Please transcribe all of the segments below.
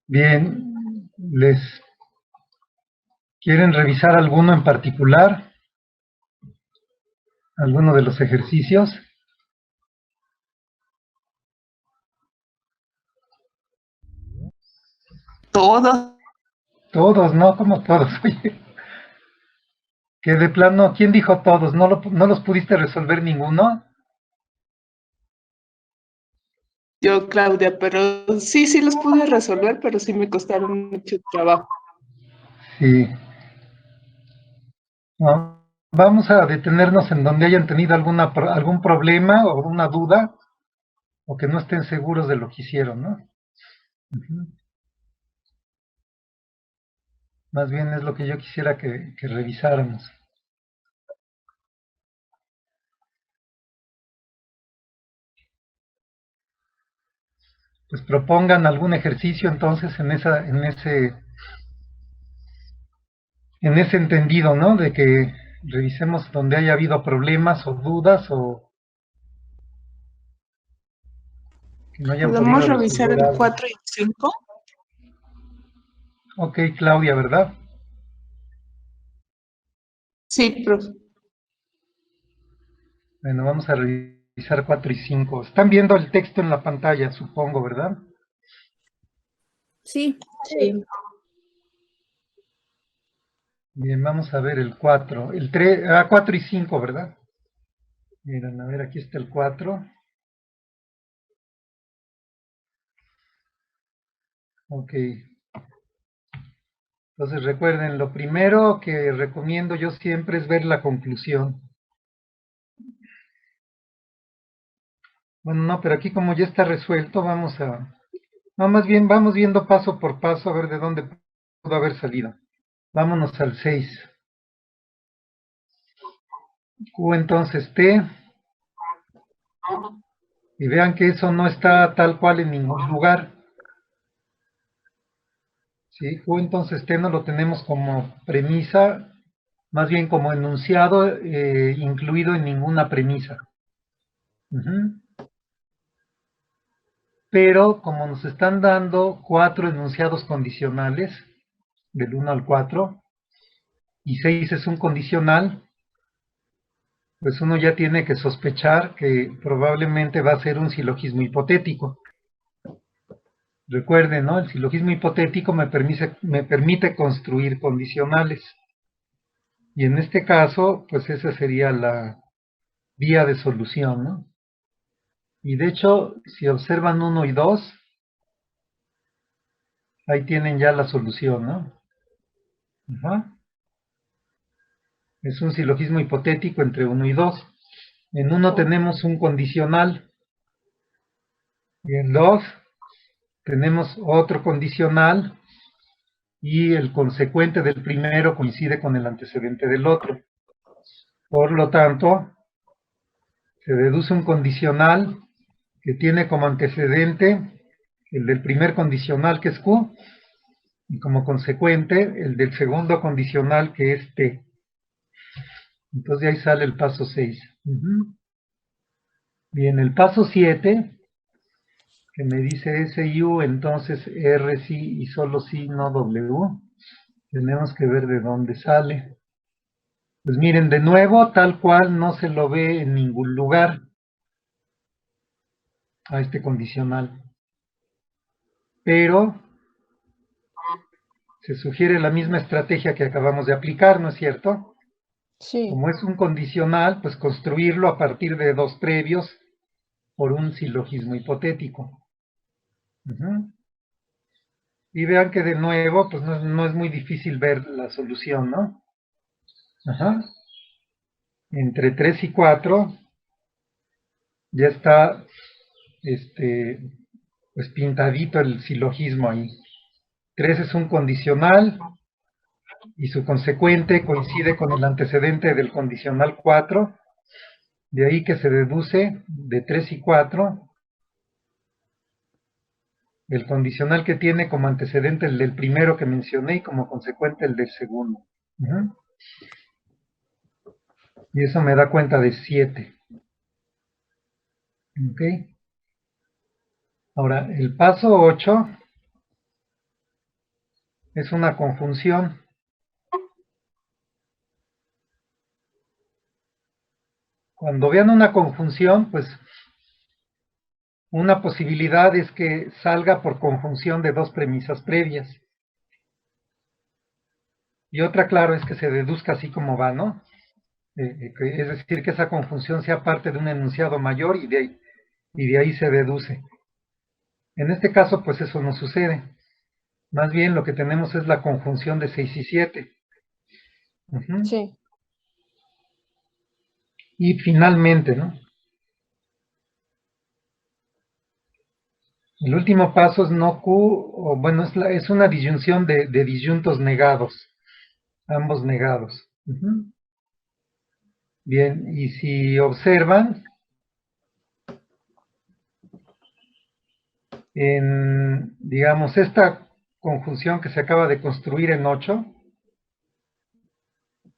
Bien, ¿les quieren revisar alguno en particular? ¿Alguno de los ejercicios? Todos. Todos, ¿no? Como todos, oye. Que de plano, ¿quién dijo todos? ¿No los pudiste resolver ninguno? Yo, Claudia, pero sí los pude resolver, pero sí me costaron mucho trabajo. Sí. No, vamos a detenernos en donde hayan tenido algún problema o una duda, o que no estén seguros de lo que hicieron, ¿no? Uh-huh. Más bien es lo que yo quisiera que revisáramos. Pues propongan algún ejercicio entonces en ese entendido, ¿no? De que revisemos donde haya habido problemas o dudas o que no hayan ¿Podemos podido revisar resolver el algo. 4 y el 5? Ok, Claudia, ¿verdad? Sí, profe. Bueno, vamos a revisar 4 y 5. Están viendo el texto en la pantalla, supongo, ¿verdad? Sí. Sí. Bien, vamos a ver el 4. 4 y 5, ¿verdad? Miren, a ver, aquí está el 4. Ok. Entonces recuerden, lo primero que recomiendo yo siempre es ver la conclusión. Bueno, no, pero aquí como ya está resuelto, no, más bien vamos viendo paso por paso a ver de dónde pudo haber salido. Vámonos al 6. Q entonces T. Y vean que eso no está tal cual en ningún lugar. ¿Sí? Q entonces T no lo tenemos como premisa, más bien como enunciado incluido en ninguna premisa. Uh-huh. Pero como nos están dando 4 enunciados condicionales, del 1 al 4, y 6 es un condicional, pues uno ya tiene que sospechar que probablemente va a ser un silogismo hipotético. Recuerden, ¿no? El silogismo hipotético me permite construir condicionales. Y en este caso, pues esa sería la vía de solución, ¿no? Y de hecho, si observan 1 y 2, ahí tienen ya la solución, ¿no? Ajá. Es un silogismo hipotético entre 1 y 2. En 1 tenemos un condicional. Y en 2 tenemos otro condicional. Y el consecuente del primero coincide con el antecedente del otro. Por lo tanto, se deduce un condicional que tiene como antecedente el del primer condicional, que es Q, y como consecuente el del segundo condicional, que es T. Entonces de ahí sale el paso 6. Bien, el paso 7, que me dice S y U, entonces R sí y solo sí, no W. Tenemos que ver de dónde sale. Pues miren, de nuevo, tal cual no se lo ve en ningún lugar a este condicional. Pero se sugiere la misma estrategia que acabamos de aplicar, ¿no es cierto? Sí. Como es un condicional, pues construirlo a partir de 2 previos por un silogismo hipotético. Y vean que de nuevo, pues no es muy difícil ver la solución, ¿no? Ajá. Entre 3 y 4 ya está pues pintadito el silogismo ahí. 3 es un condicional y su consecuente coincide con el antecedente del condicional 4. De ahí que se deduce de 3 y 4 el condicional que tiene como antecedente el del primero que mencioné y como consecuente el del segundo. Y eso me da cuenta de 7. ¿Ok? Ahora, el paso 8 es una conjunción. Cuando vean una conjunción, pues una posibilidad es que salga por conjunción de dos premisas previas. Y otra, claro, es que se deduzca así como va, ¿no? Es decir, que esa conjunción sea parte de un enunciado mayor y de ahí se deduce. En este caso, pues eso no sucede. Más bien lo que tenemos es la conjunción de 6 y 7. Sí. Y finalmente, ¿no? El último paso es no Q, o bueno, es una disyunción de disyuntos negados, ambos negados. Bien, y si observan, digamos, esta conjunción que se acaba de construir en 8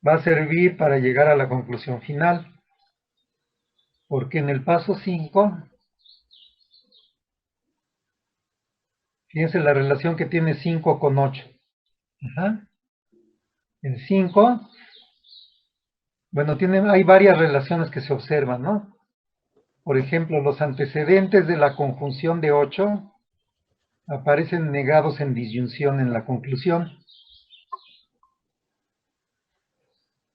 va a servir para llegar a la conclusión final, porque en el paso 5, fíjense la relación que tiene 5 con 8. En 5, bueno, hay varias relaciones que se observan, ¿no? Por ejemplo, los antecedentes de la conjunción de 8 aparecen negados en disyunción en la conclusión.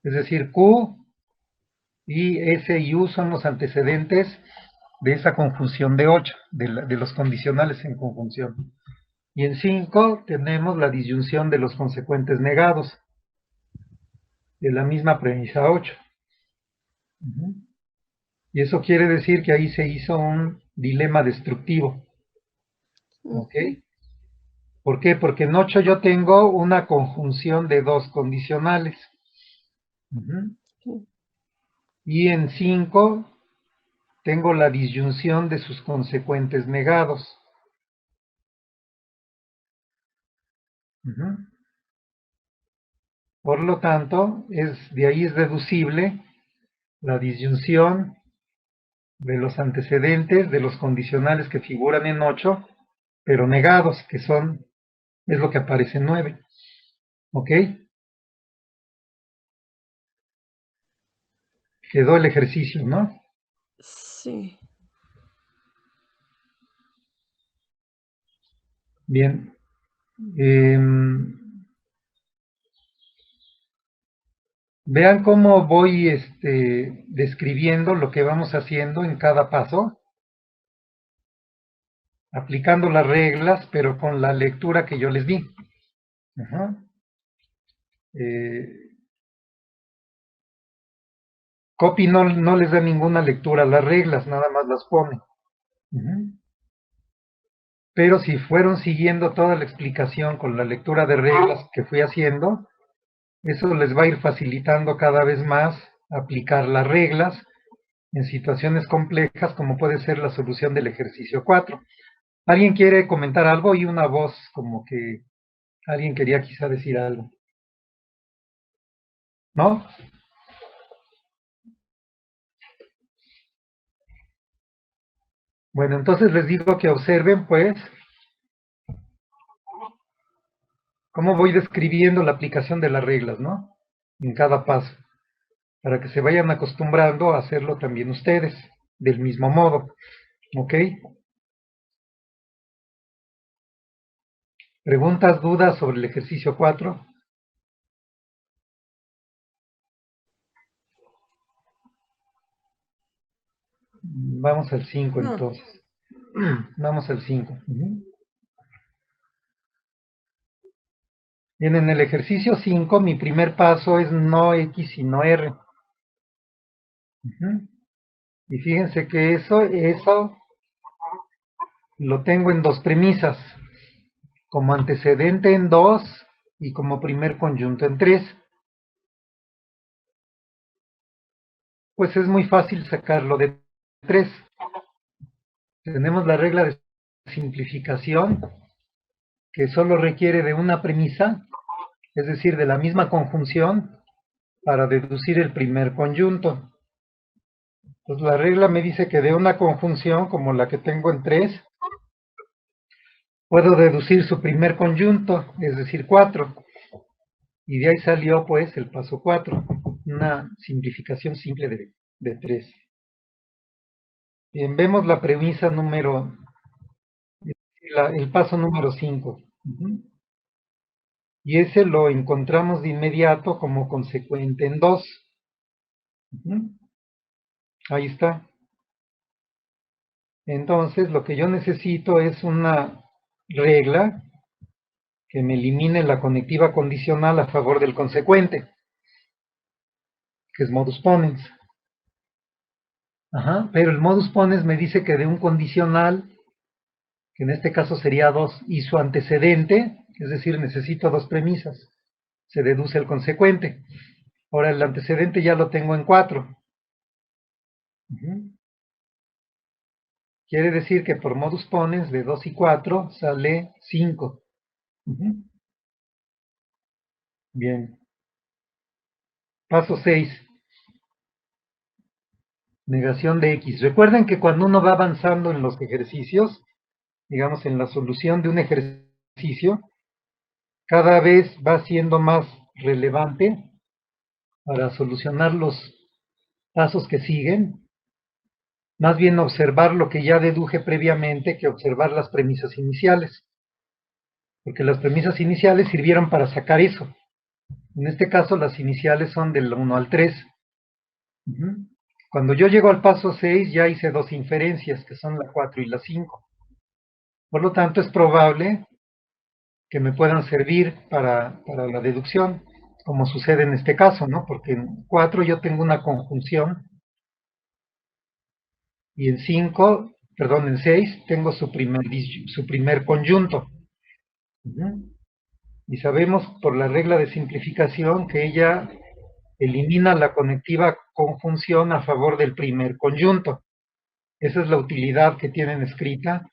Es decir, Q y S y U son los antecedentes de esa conjunción de 8, de los condicionales en conjunción. Y en 5 tenemos la disyunción de los consecuentes negados, de la misma premisa 8. Y eso quiere decir que ahí se hizo un dilema destructivo. ¿Ok? ¿Por qué? Porque en 8 yo tengo una conjunción de dos condicionales. Y en 5 tengo la disyunción de sus consecuentes negados. Por lo tanto, de ahí es deducible la disyunción de los antecedentes de los condicionales que figuran en 8, pero negados, es lo que aparece en 9. ¿Ok? Quedó el ejercicio, ¿no? Sí. Bien. Vean cómo voy describiendo lo que vamos haciendo en cada paso, aplicando las reglas, pero con la lectura que yo les di. Copy no les da ninguna lectura a las reglas, nada más las pone. Pero si fueron siguiendo toda la explicación con la lectura de reglas que fui haciendo, eso les va a ir facilitando cada vez más aplicar las reglas en situaciones complejas como puede ser la solución del ejercicio 4. ¿Alguien quiere comentar algo? Y una voz como que alguien quería quizá decir algo. ¿No? Bueno, entonces les digo que observen, pues, cómo voy describiendo la aplicación de las reglas, ¿no? En cada paso, para que se vayan acostumbrando a hacerlo también ustedes, del mismo modo, ¿ok? ¿Preguntas, dudas sobre el ejercicio 4? Vamos al 5 No. entonces. Vamos al 5. Bien, en el ejercicio 5, mi primer paso es no X sino R. Y fíjense que eso lo tengo en dos premisas, como antecedente en 2 y como primer conjunto en 3. Pues es muy fácil sacarlo de 3. Tenemos la regla de simplificación, que solo requiere de una premisa, es decir, de la misma conjunción, para deducir el primer conjunto. Entonces la regla me dice que de una conjunción como la que tengo en 3, puedo deducir su primer conjunto, es decir, 4. Y de ahí salió, pues, el paso 4. Una simplificación simple de 3. Bien, vemos la premisa número, el paso número 5. Y ese lo encontramos de inmediato como consecuente en 2. Ahí está. Entonces, lo que yo necesito es una regla que me elimine la conectiva condicional a favor del consecuente, que es modus ponens. Pero el modus ponens me dice que de un condicional, que en este caso sería 2, y su antecedente, es decir, necesito 2 premisas, se deduce el consecuente. Ahora, el antecedente ya lo tengo en 4. Quiere decir que por modus ponens de 2 y 4 sale 5. Bien. Paso 6. Negación de X. Recuerden que cuando uno va avanzando en los ejercicios, digamos en la solución de un ejercicio, cada vez va siendo más relevante para solucionar los pasos que siguen, más bien observar lo que ya deduje previamente que observar las premisas iniciales, porque las premisas iniciales sirvieron para sacar eso. En este caso las iniciales son del 1 al 3. Cuando yo llego al paso 6 ya hice 2 inferencias, que son la 4 y la 5. Por lo tanto es probable que me puedan servir para la deducción, como sucede en este caso, ¿no? Porque en 4 yo tengo una conjunción y en 6 tengo su primer conjunto. Y sabemos por la regla de simplificación que ella elimina la conectiva conjunción a favor del primer conjunto. Esa es la utilidad que tienen escrita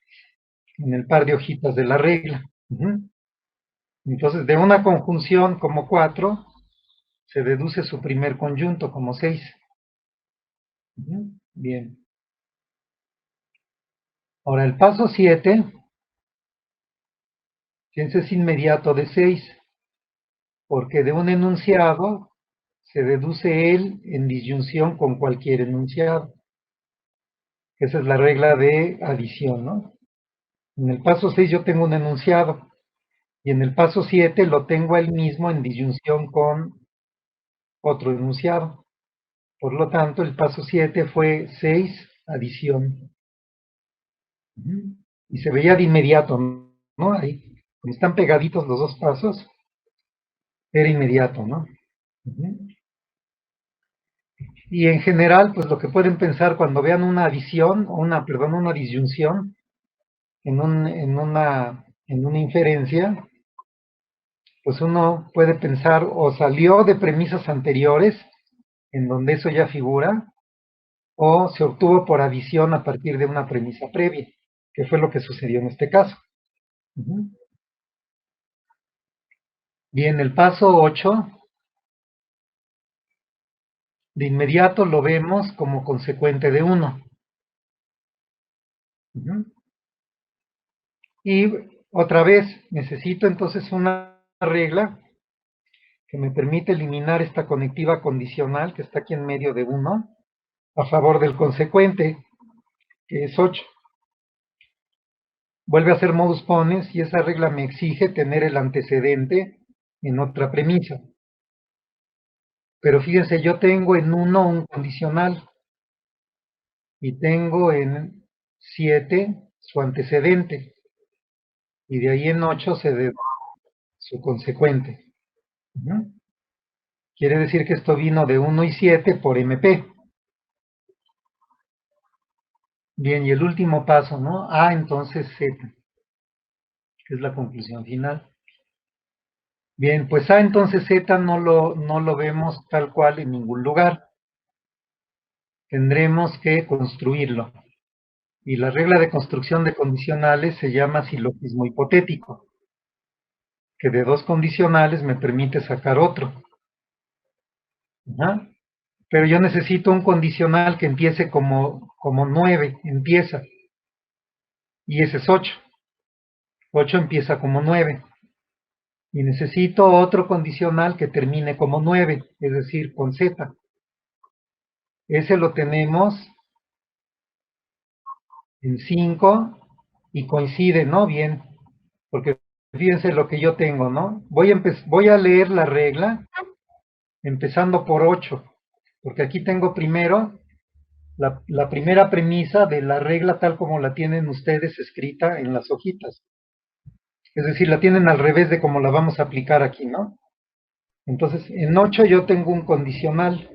en el par de hojitas de la regla. Entonces, de una conjunción como 4, se deduce su primer conjunto como 6. Bien. Ahora, el paso 7, fíjense, es inmediato de 6, porque de un enunciado se deduce él en disyunción con cualquier enunciado. Esa es la regla de adición, ¿no? En el paso 6 yo tengo un enunciado, y en el paso 7 lo tengo él mismo en disyunción con otro enunciado. Por lo tanto, el paso 7 fue 6 adición. Y se veía de inmediato, ¿no? Ahí, como están pegaditos los dos pasos, era inmediato, ¿no? Y en general, pues lo que pueden pensar cuando vean una adición, una disyunción en una inferencia, pues uno puede pensar o salió de premisas anteriores, en donde eso ya figura, o se obtuvo por adición a partir de una premisa previa, que fue lo que sucedió en este caso. Bien, el paso 8, de inmediato lo vemos como consecuente de 1. Y otra vez, necesito entonces una regla que me permite eliminar esta conectiva condicional que está aquí en medio de 1 a favor del consecuente, que es 8. Vuelve a ser modus ponens y esa regla me exige tener el antecedente en otra premisa. Pero fíjense, yo tengo en 1 un condicional y tengo en 7 su antecedente. Y de ahí en 8 se deduce su consecuente. Quiere decir que esto vino de 1 y 7 por MP. Bien, y el último paso, ¿no? A entonces Z, que es la conclusión final. Bien, pues A entonces Z no lo vemos tal cual en ningún lugar. Tendremos que construirlo. Y la regla de construcción de condicionales se llama silogismo hipotético, que de 2 condicionales me permite sacar otro. Pero yo necesito un condicional que empiece como 9, empieza. Y ese es 8. 8 empieza como 9. Y necesito otro condicional que termine como 9, es decir, con Z. Ese lo tenemos en 5 y coincide, ¿no? Bien, porque fíjense lo que yo tengo, ¿no? Voy a leer la regla empezando por 8, porque aquí tengo primero la primera premisa de la regla tal como la tienen ustedes escrita en las hojitas. Es decir, la tienen al revés de como la vamos a aplicar aquí, ¿no? Entonces, en 8 yo tengo un condicional.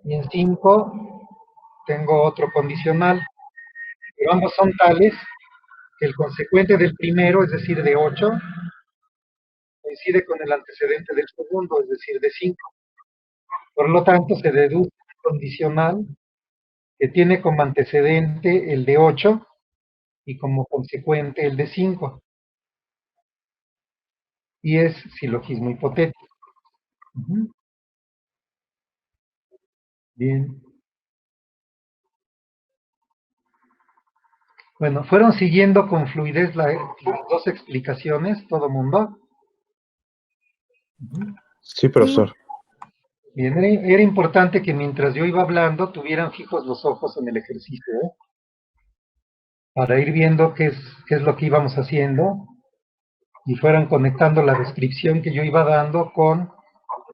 Y en 5 tengo otro condicional. Pero ambos son tales que el consecuente del primero, es decir, de 8, coincide con el antecedente del segundo, es decir, de 5. Por lo tanto, se deduce el condicional que tiene como antecedente el de 8 y como consecuente el de 5. Y es silogismo hipotético. Bien. Bueno, fueron siguiendo con fluidez las dos explicaciones, todo mundo. Sí, profesor. Bien, era importante que mientras yo iba hablando tuvieran fijos los ojos en el ejercicio, para ir viendo qué es lo que íbamos haciendo y fueran conectando la descripción que yo iba dando con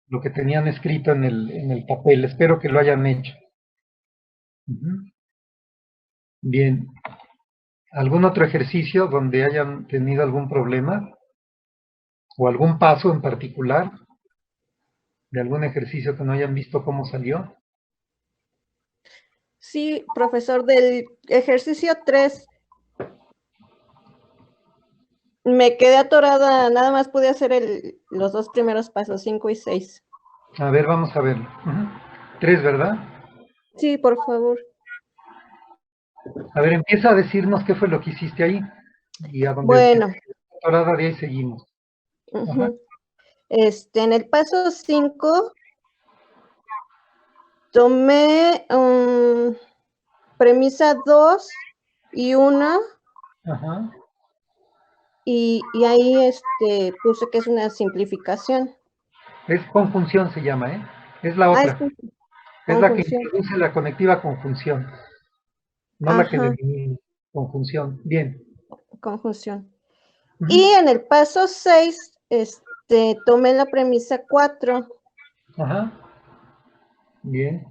lo que tenían escrito en el papel. Espero que lo hayan hecho. Bien. ¿Algún otro ejercicio donde hayan tenido algún problema? ¿O algún paso en particular de algún ejercicio que no hayan visto cómo salió? Sí, profesor, del ejercicio 3 me quedé atorada, nada más pude hacer los dos primeros pasos, 5 y 6. A ver, vamos a verlo. 3, ¿verdad? Sí, por favor. A ver, empieza a decirnos qué fue lo que hiciste ahí. Y a donde Bueno. atorada de ahí seguimos. En el paso 5 tomé premisa 2 y 1. Ajá. Y ahí puse que es una simplificación. Es conjunción se llama, ¿eh? Es la otra. Es la que conjunción. introduce la conectiva conjunción. No la que delimita. Conjunción. Bien. Conjunción. Y en el paso 6, tomé la premisa 4. Ajá. Bien.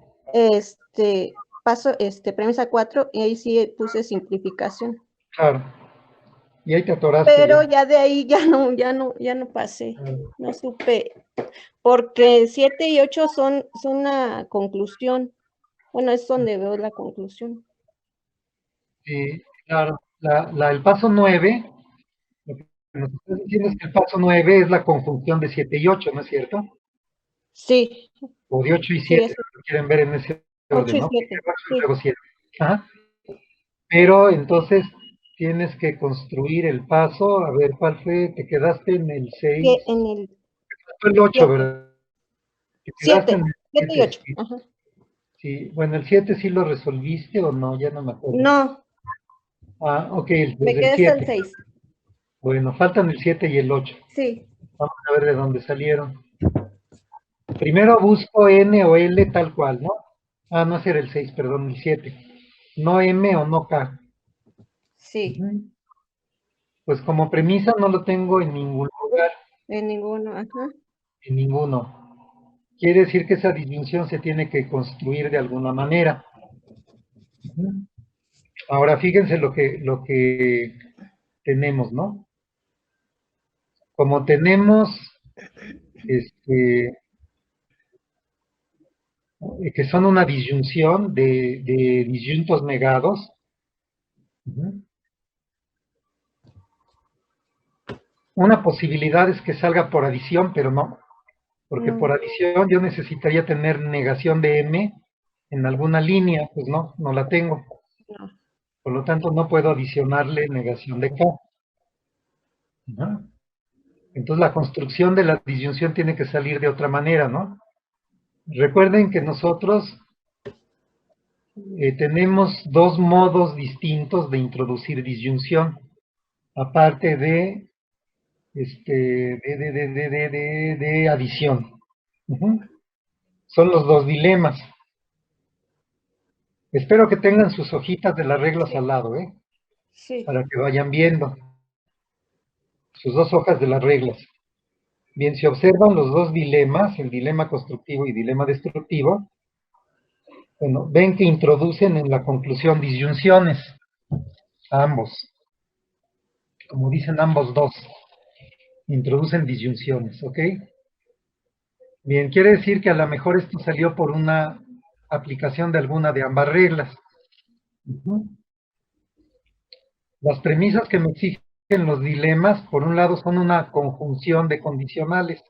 Premisa 4, y ahí sí puse simplificación. Claro. Y ahí te atoraste. Pero ya de ahí ya no pasé. No supe. Porque 7 y 8 son la conclusión. Bueno, es donde veo la conclusión. Sí, claro. El paso 9, lo que nos estás diciendo es que el paso 9 es la conjunción de 7 y 8, ¿no es cierto? Sí. O de 8 y 7, si lo quieren ver en ese orden, ¿no? 8 y 7. Sí. Luego 7. Ajá. Pero entonces tienes que construir el paso. A ver, ¿cuál fue? Te quedaste en el 6. En el Fue el 8, 7. ¿Verdad? Te quedaste 7. en el 7 y 8. Sí. Ajá. Sí. Bueno, ¿el 7 sí lo resolviste o no? Ya no me acuerdo. No. Ah, ok, Me desde quedé el 7. hasta el 6. Bueno, faltan el 7 y el 8. Sí. Vamos a ver de dónde salieron. Primero busco N o L tal cual, ¿no? Ah, no, ese era el 6, perdón, el 7. No M o no K. Sí. Pues como premisa no lo tengo en ningún lugar. En ninguno, ajá. En ninguno. Quiere decir que esa disyunción se tiene que construir de alguna manera. Ahora fíjense lo que tenemos, ¿no? Como tenemos que son una disyunción de disyuntos negados. Una posibilidad es que salga por adición, pero no. Porque por adición yo necesitaría tener negación de M en alguna línea, pues no la tengo. No. Por lo tanto, no puedo adicionarle negación de K. Entonces, la construcción de la disyunción tiene que salir de otra manera, ¿no? Recuerden que nosotros tenemos dos modos distintos de introducir disyunción, aparte de adición. Ujú. Son los dos dilemas. Espero que tengan sus hojitas de las reglas al lado, Sí. para que vayan viendo sus dos hojas de las reglas. Bien, si observan los dos dilemas, el dilema constructivo y dilema destructivo, bueno, ven que introducen en la conclusión disyunciones, ambos. Como dicen ambos dos, introducen disyunciones, ¿ok? Bien, quiere decir que a lo mejor esto salió por una aplicación de alguna de ambas reglas. Ujú. Las premisas que me exigen los dilemas, por un lado, son una conjunción de condicionales.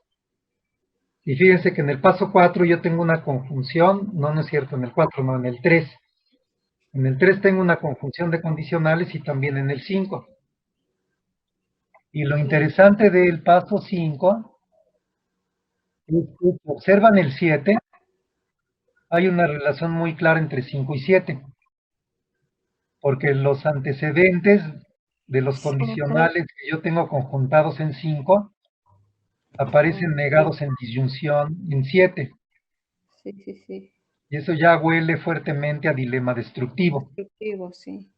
Y fíjense que en el paso 4 yo tengo una conjunción, no es cierto, en el 4 no, en el 3. En el 3 tengo una conjunción de condicionales y también en el 5. Y lo interesante del paso 5 es que si observan el 7, hay una relación muy clara entre 5 y 7. Porque los antecedentes de los condicionales que yo tengo conjuntados en 5 aparecen negados en disyunción en 7. Sí, sí, sí. Y eso ya huele fuertemente a dilema destructivo. Destructivo, sí.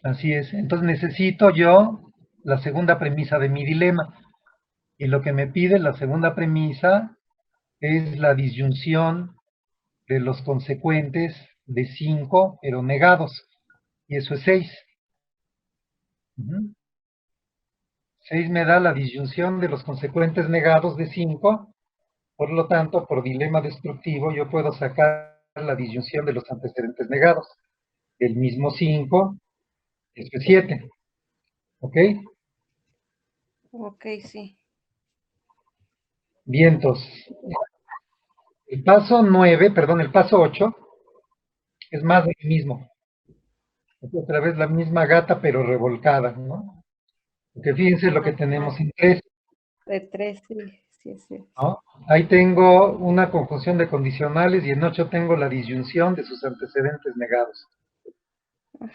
Así es. Entonces necesito yo la segunda premisa de mi dilema. Y lo que me pide la segunda premisa es la disyunción de los consecuentes de 5, pero negados. Y eso es 6. 6 me da la disyunción de los consecuentes negados de 5. Por lo tanto, por dilema destructivo, yo puedo sacar la disyunción de los antecedentes negados. El mismo 5, esto es 7. ¿Ok? Ok, sí. Vientos. El paso 9, perdón, el paso 8 es más de lo mismo. Es otra vez la misma gata, pero revolcada, ¿no? Porque fíjense lo que tenemos en 3, De 3, sí, sí, sí. ¿no? Ahí tengo una conjunción de condicionales y en 8 tengo la disyunción de sus antecedentes negados.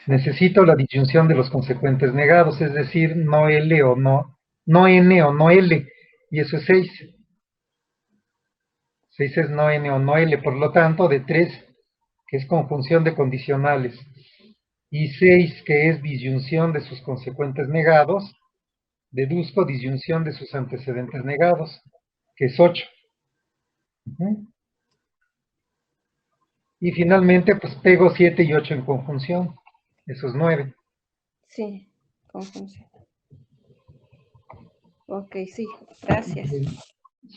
Necesito la disyunción de los consecuentes negados, es decir, no L o no N o no L, y eso es 6. 6 es no N o no L, por lo tanto, de 3, que es conjunción de condicionales, y 6, que es disyunción de sus consecuentes negados, deduzco disyunción de sus antecedentes negados, que es 8. Y finalmente, pues pego 7 y 8 en conjunción, eso es 9. Sí, conjunción. Ok, sí, gracias.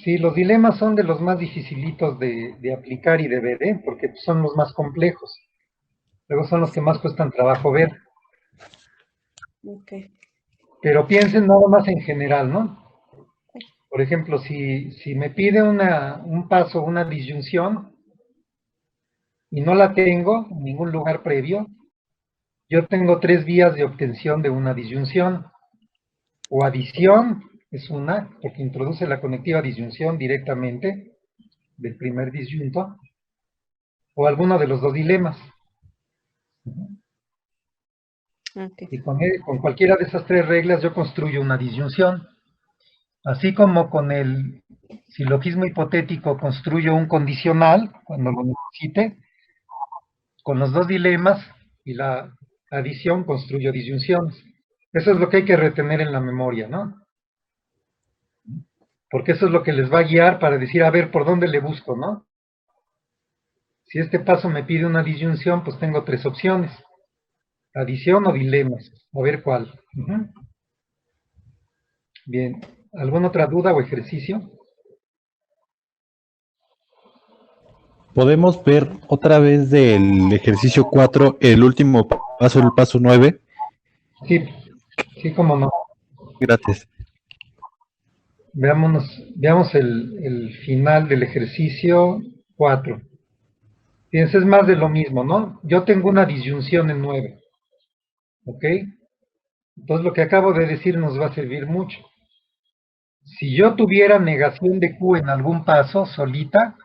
Sí, los dilemas son de los más dificilitos de aplicar y de ver, porque son los más complejos. Luego son los que más cuestan trabajo ver. Ok. Pero piensen nada más en general, ¿no? Por ejemplo, si me pide un paso, una disyunción, y no la tengo en ningún lugar previo, yo tengo 3 vías de obtención de una disyunción. O adición es una, porque introduce la conectiva disyunción directamente del primer disyunto, o alguno de los dos dilemas. Ok. Y con cualquiera de esas 3 reglas yo construyo una disyunción. Así como con el silogismo hipotético construyo un condicional cuando lo necesite, con los dos dilemas y la adición construyo disyunciones. Eso es lo que hay que retener en la memoria, ¿no? Porque eso es lo que les va a guiar para decir, a ver, ¿por dónde le busco, no? Si este paso me pide una disyunción, pues tengo 3 opciones. Adición o dilemas. A ver cuál. Bien. ¿Alguna otra duda o ejercicio? ¿Podemos ver otra vez del ejercicio 4 el último paso, el paso 9? Sí, sí, cómo no. Gracias. Veamos el final del ejercicio 4. Fíjense, es más de lo mismo, ¿no? Yo tengo una disyunción en 9. ¿Ok? Entonces lo que acabo de decir nos va a servir mucho. Si yo tuviera negación de Q en algún paso solita,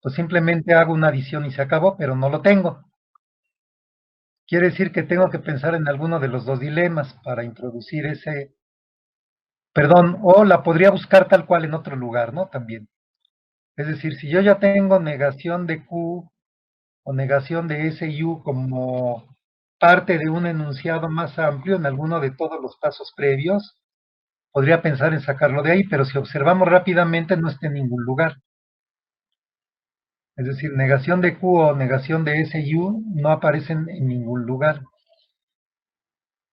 pues simplemente hago una adición y se acabó, pero no lo tengo. Quiere decir que tengo que pensar en alguno de los dos dilemas para introducir ese... Perdón, o la podría buscar tal cual en otro lugar, ¿no? También. Es decir, si yo ya tengo negación de Q o negación de S y U como parte de un enunciado más amplio en alguno de todos los pasos previos, podría pensar en sacarlo de ahí, pero si observamos rápidamente no está en ningún lugar. Es decir, negación de Q o negación de S y U no aparecen en ningún lugar.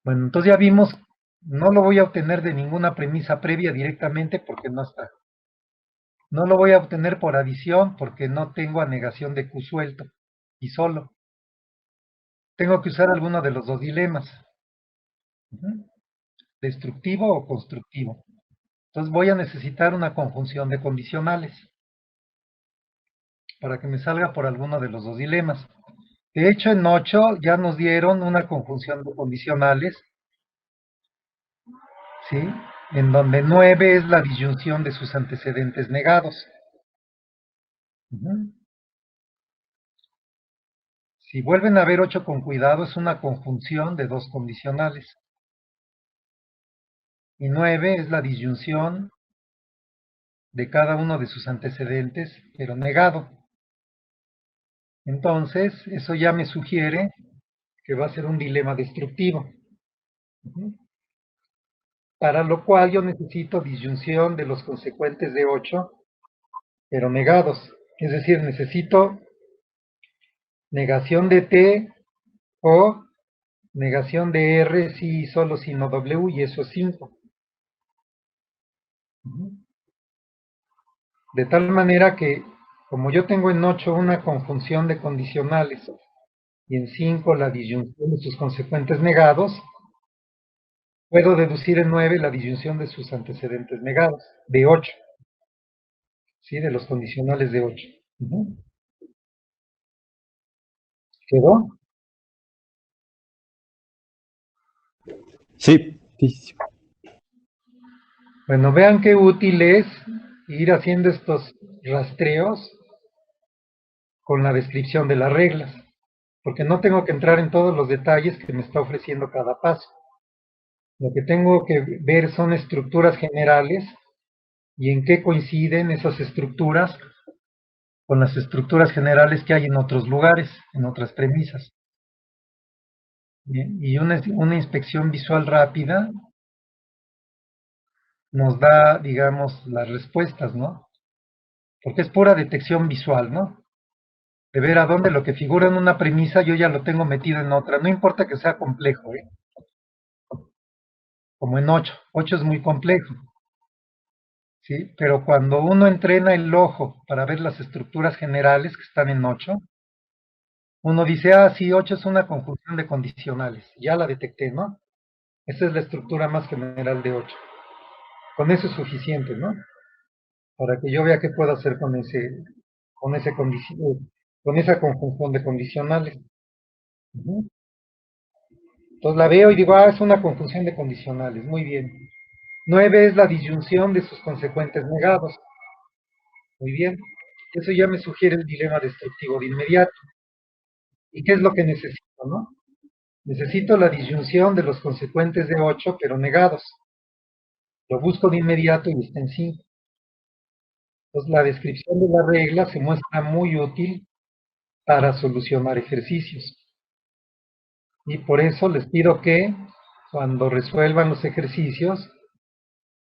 Bueno, entonces ya vimos, no lo voy a obtener de ninguna premisa previa directamente porque no está. No lo voy a obtener por adición porque no tengo a negación de Q suelto y solo. Tengo que usar alguno de los dos dilemas. Destructivo o constructivo. Entonces voy a necesitar una conjunción de condicionales para que me salga por alguno de los dos dilemas. De hecho, en 8 ya nos dieron una conjunción de condicionales, ¿sí? En donde 9 es la disyunción de sus antecedentes negados. Si vuelven a ver 8 con cuidado, es una conjunción de dos condicionales. Y 9 es la disyunción de cada uno de sus antecedentes, pero negado. Entonces, eso ya me sugiere que va a ser un dilema destructivo. Para lo cual yo necesito disyunción de los consecuentes de 8, pero negados. Es decir, necesito negación de T o negación de R si solo sino W, y eso es 5. De tal manera que, como yo tengo en 8 una conjunción de condicionales y en 5 la disyunción de sus consecuentes negados, puedo deducir en 9 la disyunción de sus antecedentes negados, de 8, ¿sí? De los condicionales de 8. ¿Quedó? Sí, sí. Bueno, vean qué útil es ir haciendo estos rastreos con la descripción de las reglas, porque no tengo que entrar en todos los detalles que me está ofreciendo cada paso. Lo que tengo que ver son estructuras generales y en qué coinciden esas estructuras con las estructuras generales que hay en otros lugares, en otras premisas. Bien, y una inspección visual rápida nos da, digamos, las respuestas, ¿no? Porque es pura detección visual, ¿no? De ver a dónde lo que figura en una premisa yo ya lo tengo metido en otra. No importa que sea complejo, ¿eh? Como en 8. 8 es muy complejo, ¿sí? Pero cuando uno entrena el ojo para ver las estructuras generales que están en 8, uno dice, ah, sí, 8 es una conjunción de condicionales. Ya la detecté, ¿no? Esa es la estructura más general de 8. Con eso es suficiente, ¿no? Para que yo vea qué puedo hacer con esa conjunción de condicionales. Entonces la veo y digo, ah, es una conjunción de condicionales. Muy bien. 9 es la disyunción de sus consecuentes negados. Muy bien. Eso ya me sugiere el dilema destructivo de inmediato. ¿Y qué es lo que necesito, no? Necesito la disyunción de los consecuentes de 8, pero negados. Lo busco de inmediato y está en 5. Entonces la descripción de la regla se muestra muy útil para solucionar ejercicios. Y por eso les pido que cuando resuelvan los ejercicios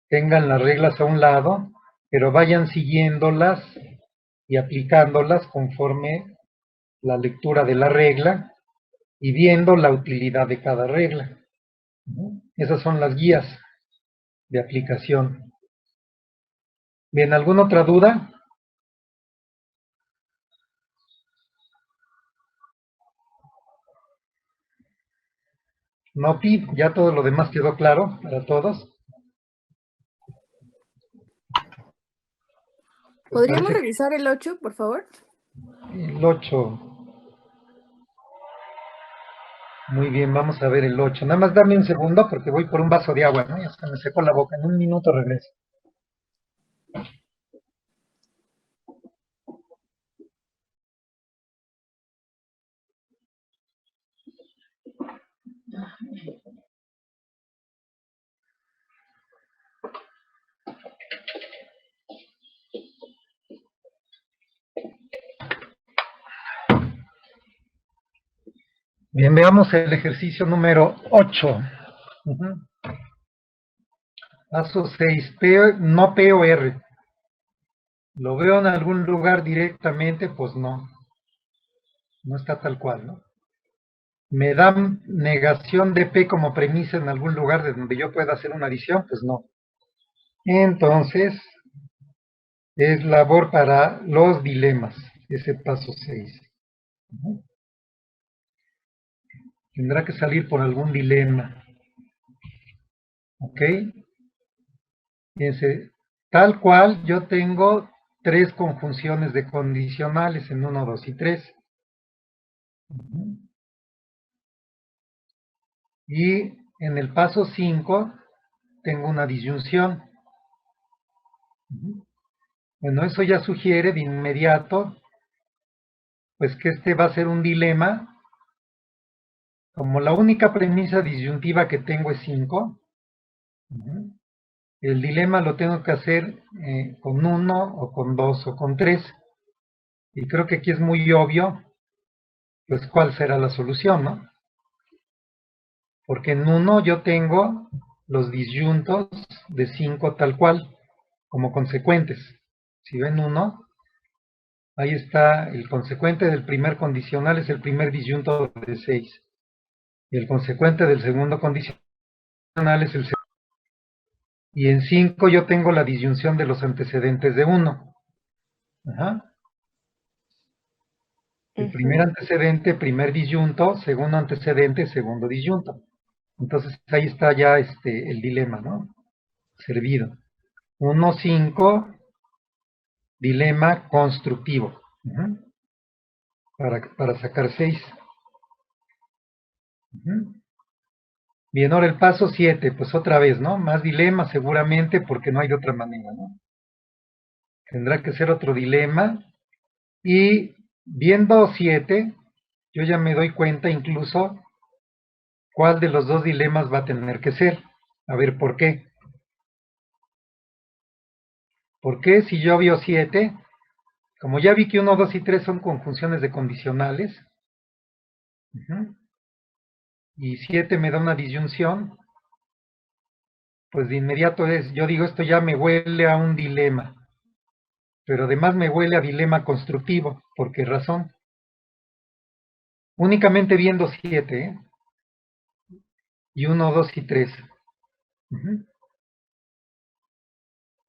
tengan las reglas a un lado, pero vayan siguiéndolas y aplicándolas conforme la lectura de la regla y viendo la utilidad de cada regla. Esas son las guías de aplicación. Bien, ¿alguna otra duda? No, Pi, ya todo lo demás quedó claro para todos. ¿Podríamos Parece revisar el 8, por favor? que el 8. Muy bien, vamos a ver el 8. Nada más dame un segundo porque voy por un vaso de agua, ¿no? Ya se me secó la boca. En un minuto regreso. Bien, veamos el ejercicio número 8. Paso 6, no P o R. ¿Lo veo en algún lugar directamente? Pues no. No está tal cual, ¿no? ¿Me dan negación de P como premisa en algún lugar de donde yo pueda hacer una adición? Pues no. Entonces, es labor para los dilemas, ese paso 6. Tendrá que salir por algún dilema. ¿Ok? Fíjense, tal cual yo tengo 3 conjunciones de condicionales en 1, 2 y 3. Y en el paso 5 tengo una disyunción. Bueno, eso ya sugiere de inmediato, pues que este va a ser un dilema. Como la única premisa disyuntiva que tengo es 5, el dilema lo tengo que hacer con 1 o con 2 o con 3. Y creo que aquí es muy obvio, pues cuál será la solución, ¿no? Porque en 1 yo tengo los disyuntos de 5 tal cual, como consecuentes. Si ven 1, ahí está el consecuente del primer condicional, es el primer disyunto de 6. Y el consecuente del segundo condicional es el segundo. Y en 5 yo tengo la disyunción de los antecedentes de 1. Ajá. El primer antecedente, primer disyunto, segundo antecedente, segundo disyunto. Entonces ahí está ya el dilema, ¿no? Servido. 1, 5, dilema constructivo. Para sacar 6. Bien, ahora el paso 7, pues otra vez, ¿no? Más dilema seguramente porque no hay de otra manera, ¿no? Tendrá que ser otro dilema. Y viendo 7, yo ya me doy cuenta incluso cuál de los dos dilemas va a tener que ser. A ver, ¿por qué? ¿Por qué si yo veo 7, como ya vi que 1, 2 y 3 son conjunciones de condicionales, y 7 me da una disyunción, pues de inmediato yo digo, esto ya me huele a un dilema, pero además me huele a dilema constructivo. ¿Por qué razón? Únicamente viendo 7, y 1, 2 y 3.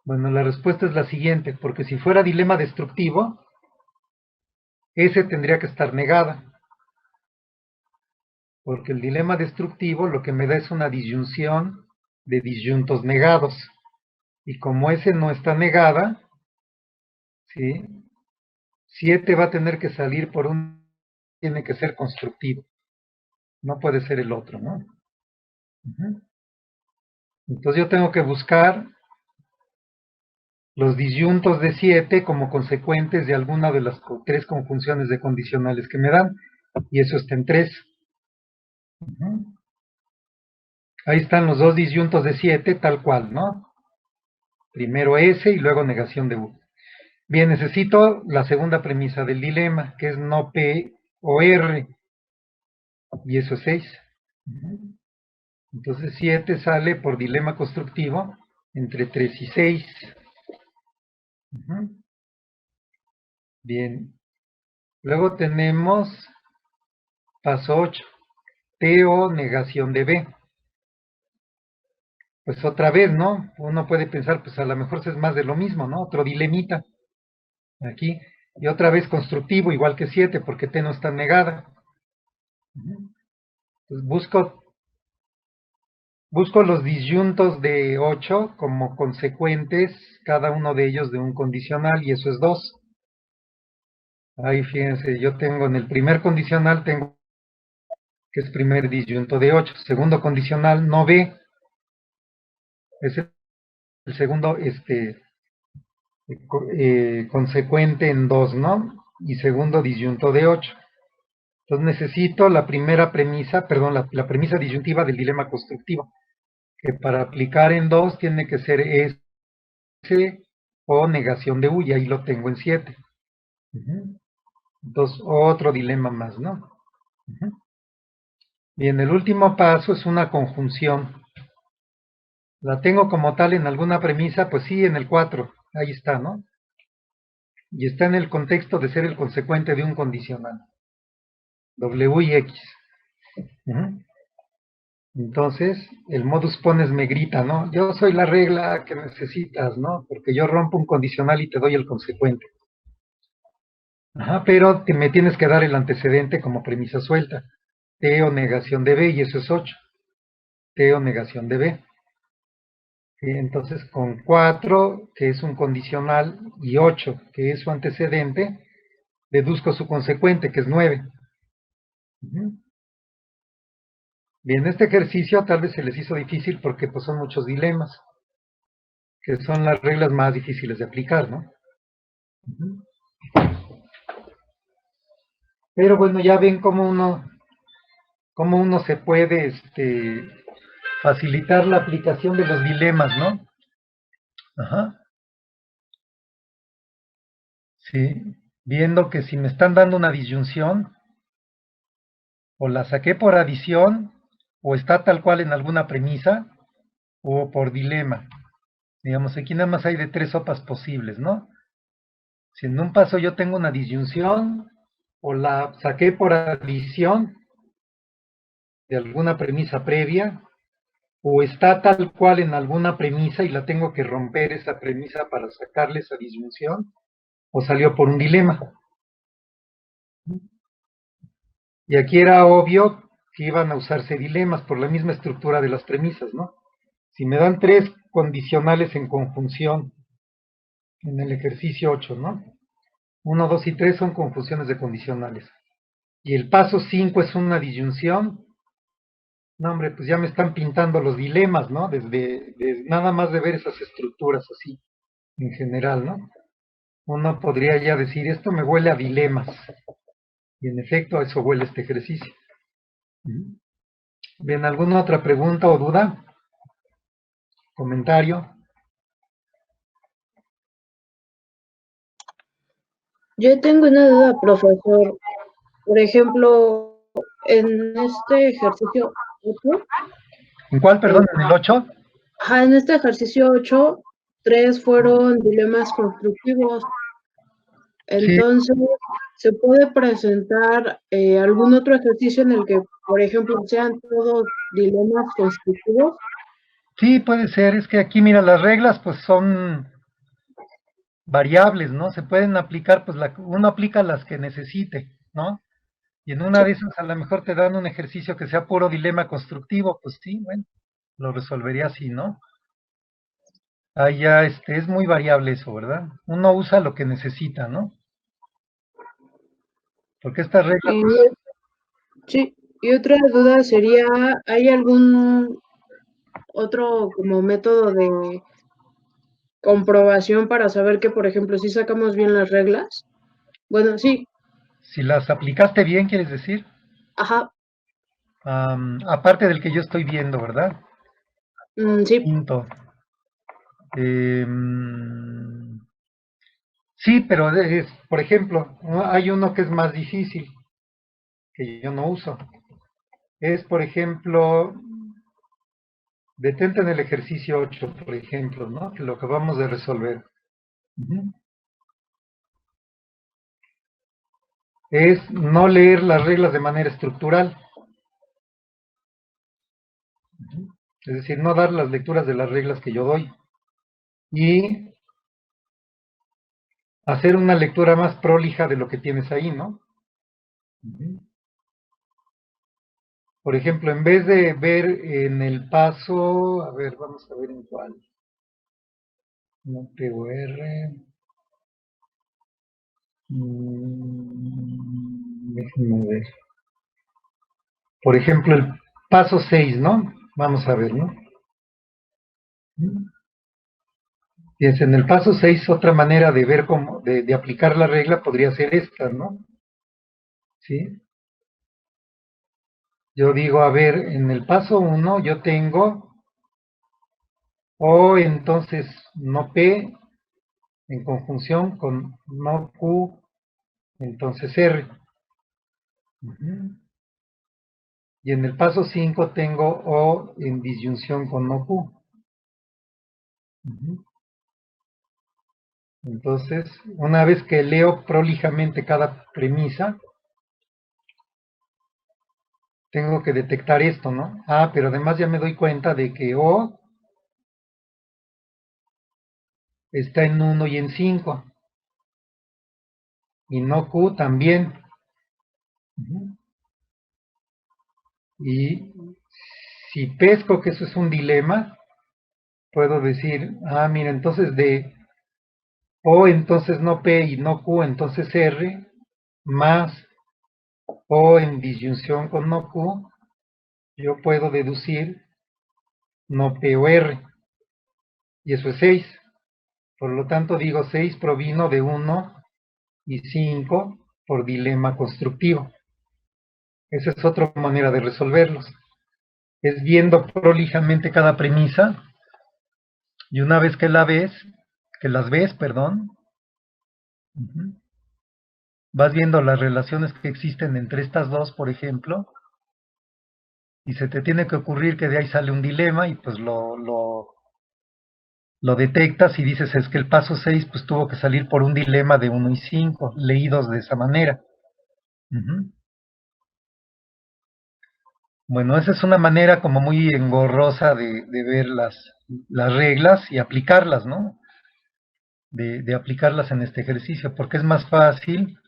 Bueno, la respuesta es la siguiente, porque si fuera dilema destructivo, ese tendría que estar negada. Porque el dilema destructivo lo que me da es una disyunción de disyuntos negados. Y como ese no está negada, ¿sí? 7 va a tener que salir por tiene que ser constructivo. No puede ser el otro, ¿no? Entonces yo tengo que buscar los disyuntos de 7 como consecuentes de alguna de las 3 conjunciones de condicionales que me dan. Y eso está en 3. Ahí están los dos disyuntos de 7, tal cual, ¿no? Primero S y luego negación de U. Bien, necesito la segunda premisa del dilema, que es no P o R. Y eso es 6. Entonces 7 sale por dilema constructivo entre 3 y 6. Bien. Luego tenemos paso 8. T o negación de B. Pues otra vez, ¿no? Uno puede pensar, pues a lo mejor es más de lo mismo, ¿no? Otro dilemita. Aquí. Y otra vez constructivo, igual que 7, porque T no está negada. Pues busco los disyuntos de 8 como consecuentes, cada uno de ellos de un condicional, y eso es 2. Ahí fíjense, yo tengo en el primer condicional, tengo que es primer disyunto de 8. Segundo condicional, no B. Es el segundo consecuente en 2, ¿no? Y segundo disyunto de 8. Entonces necesito la primera premisa, perdón, la premisa disyuntiva del dilema constructivo, que para aplicar en 2 tiene que ser S o negación de U, y ahí lo tengo en 7. Entonces, otro dilema más, ¿no? Bien, el último paso es una conjunción. ¿La tengo como tal en alguna premisa? Pues sí, en el 4. Ahí está, ¿no? Y está en el contexto de ser el consecuente de un condicional. W y X. Entonces, el modus ponens me grita, ¿no? Yo soy la regla que necesitas, ¿no? Porque yo rompo un condicional y te doy el consecuente. Ajá, pero me tienes que dar el antecedente como premisa suelta. T o negación de B, y eso es 8. T o negación de B. ¿Sí? Entonces, con 4, que es un condicional, y 8, que es su antecedente, deduzco su consecuente, que es 9. Bien, este ejercicio tal vez se les hizo difícil porque pues, son muchos dilemas, que son las reglas más difíciles de aplicar, ¿no? Pero bueno, ya ven cómo uno se puede facilitar la aplicación de los dilemas, ¿no? Ajá. Sí, viendo que si me están dando una disyunción, o la saqué por adición, o está tal cual en alguna premisa, o por dilema. Digamos, aquí nada más hay de 3 sopas posibles, ¿no? Si en un paso yo tengo una disyunción, o la saqué por adición de alguna premisa previa, o está tal cual en alguna premisa y la tengo que romper esa premisa para sacarle esa disyunción, o salió por un dilema. Y aquí era obvio que iban a usarse dilemas por la misma estructura de las premisas, ¿no? Si me dan 3 condicionales en conjunción en el ejercicio 8, ¿no? 1, 2 y 3 son conjunciones de condicionales. Y el paso 5 es una disyunción. No, hombre, pues ya me están pintando los dilemas, ¿no? Desde nada más de ver esas estructuras así, en general, ¿no? Uno podría ya decir, esto me huele a dilemas. Y en efecto, a eso huele este ejercicio. Bien, ¿alguna otra pregunta o duda? ¿Comentario? Yo tengo una duda, profesor. Por ejemplo, en este ejercicio 8, ¿En cuál, perdón? ¿En el 8? en este ejercicio 8, 3 fueron dilemas constructivos. Sí, Entonces, ¿se puede presentar algún otro ejercicio en el que, por ejemplo, sean todos dilemas constructivos? sí, puede ser. Es que aquí, mira, las reglas pues son variables, ¿no? Se pueden aplicar, pues uno aplica las que necesite, ¿no? Y en una Sí. de esas a lo mejor te dan un ejercicio que sea puro dilema constructivo, pues sí, bueno, lo resolvería así, ¿no? Ahí ya es muy variable eso, ¿verdad? Uno usa lo que necesita, ¿no? Porque estas reglas, Y, sí, y otra duda sería, ¿hay algún otro como método de comprobación para saber que, por ejemplo, si sacamos bien las reglas? Bueno, sí, si las aplicaste bien, quieres decir, ajá, aparte del que yo estoy viendo, ¿verdad? sí, Quinto. Sí, pero por ejemplo, ¿no? Hay uno que es más difícil, que yo no uso. Es, por ejemplo, detente en el ejercicio 8, por ejemplo, ¿no? Que lo acabamos de resolver. Es no leer las reglas de manera estructural. Es decir, no dar las lecturas de las reglas que yo doy. Y hacer una lectura más prolija de lo que tienes ahí, ¿no? Por ejemplo, en vez de ver en el paso, a ver, vamos a ver en cuál. No POR. Déjenme ver. Por ejemplo, el paso 6, ¿no? Vamos a ver, ¿no? Fíjense, en el paso 6, otra manera de ver cómo, de aplicar la regla podría ser esta, ¿no? ¿Sí? yo digo, a ver, en el paso 1 yo tengo O, entonces no P, en conjunción con no Q, entonces R. Ujú. Y en el paso 5 tengo O en disyunción con no Q. Ujú. Entonces, una vez que leo prolijamente cada premisa, tengo que detectar esto, ¿no? Ah, pero además ya me doy cuenta de que O está en 1 y en 5. Y no Q también. Ujú. Y si pesco que eso es un dilema, puedo decir, ah, mira, entonces de O entonces no P y no Q, entonces R, más O en disyunción con no Q, yo puedo deducir no P o R. Y eso es 6. Por lo tanto, digo 6 provino de 1 y 5 por dilema constructivo. Esa es otra manera de resolverlos. Es viendo prolijamente cada premisa y una vez que las ves, vas viendo las relaciones que existen entre estas dos, por ejemplo, y se te tiene que ocurrir que de ahí sale un dilema y pues lo detectas y dices, es que el paso 6 pues tuvo que salir por un dilema de 1 y 5, leídos de esa manera. Bueno, esa es una manera como muy engorrosa de ver las reglas y aplicarlas, ¿no? De aplicarlas en este ejercicio, porque es más fácil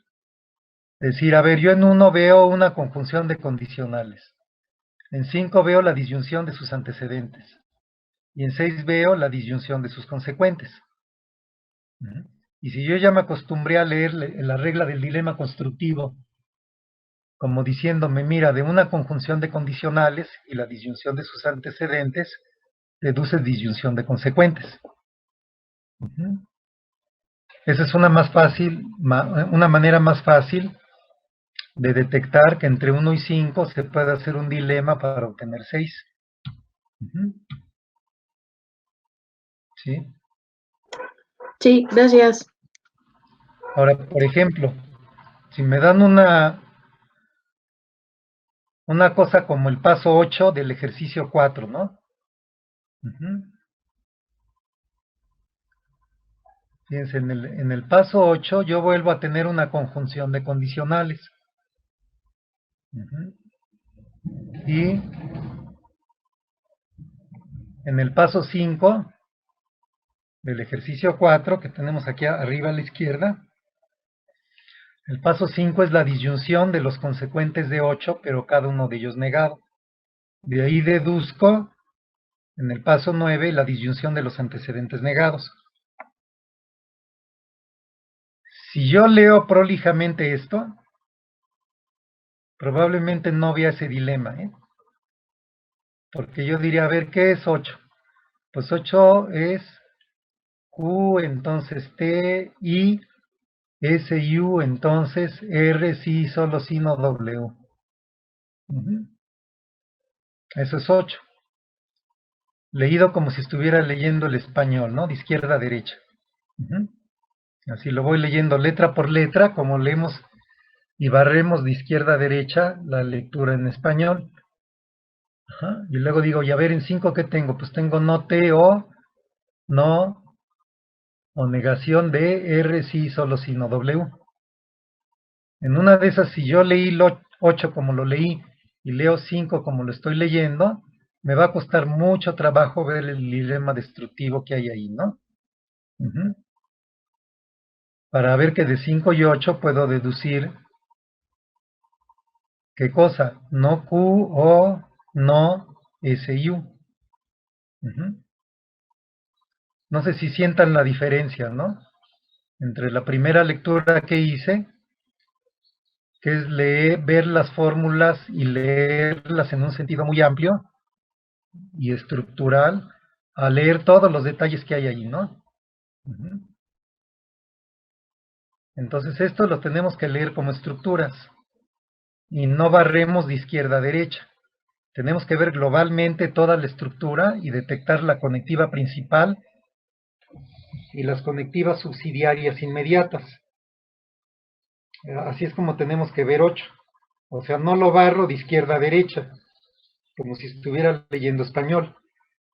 decir, a ver, yo en 1 veo una conjunción de condicionales, en 5 veo la disyunción de sus antecedentes, y en 6 veo la disyunción de sus consecuentes. Y si yo ya me acostumbré a leer la regla del dilema constructivo, como diciéndome, mira, de una conjunción de condicionales y la disyunción de sus antecedentes, deduces disyunción de consecuentes. Esa es una manera más fácil de detectar que entre 1 y 5 se puede hacer un dilema para obtener 6. ¿Sí? Sí, gracias. Ahora, por ejemplo, si me dan una cosa como el paso 8 del ejercicio 4, ¿no? Fíjense, en el paso 8 yo vuelvo a tener una conjunción de condicionales. Y en el paso 5 del ejercicio 4, que tenemos aquí arriba a la izquierda, el paso 5 es la disyunción de los consecuentes de 8, pero cada uno de ellos negado. De ahí deduzco, en el paso 9, la disyunción de los antecedentes negados. Si yo leo prolijamente esto, probablemente no vea ese dilema, ¿eh? Porque yo diría, a ver, ¿qué es 8? Pues 8 es Q, entonces T, I, S, U, entonces R, sí, solo sí, no W. Eso es 8. Leído como si estuviera leyendo el español, ¿no? De izquierda a derecha. Así lo voy leyendo letra por letra, como leemos y barremos de izquierda a derecha la lectura en español. Y luego digo, y a ver, en 5, ¿qué tengo? Pues tengo no T, O, no, o negación de R, sí, solo sí, no W. En una de esas, si yo leí 8 como lo leí y leo 5 como lo estoy leyendo, me va a costar mucho trabajo ver el dilema destructivo que hay ahí, ¿no? Para ver que de 5 y 8 puedo deducir ¿qué cosa? No Q, O, no S, U. No sé si sientan la diferencia, ¿no? Entre la primera lectura que hice, que es ver las fórmulas y leerlas en un sentido muy amplio y estructural, a leer todos los detalles que hay ahí, ¿no? Entonces esto lo tenemos que leer como estructuras y no barremos de izquierda a derecha. Tenemos que ver globalmente toda la estructura y detectar la conectiva principal y las conectivas subsidiarias inmediatas. Así es como tenemos que ver 8. O sea, no lo barro de izquierda a derecha, como si estuviera leyendo español.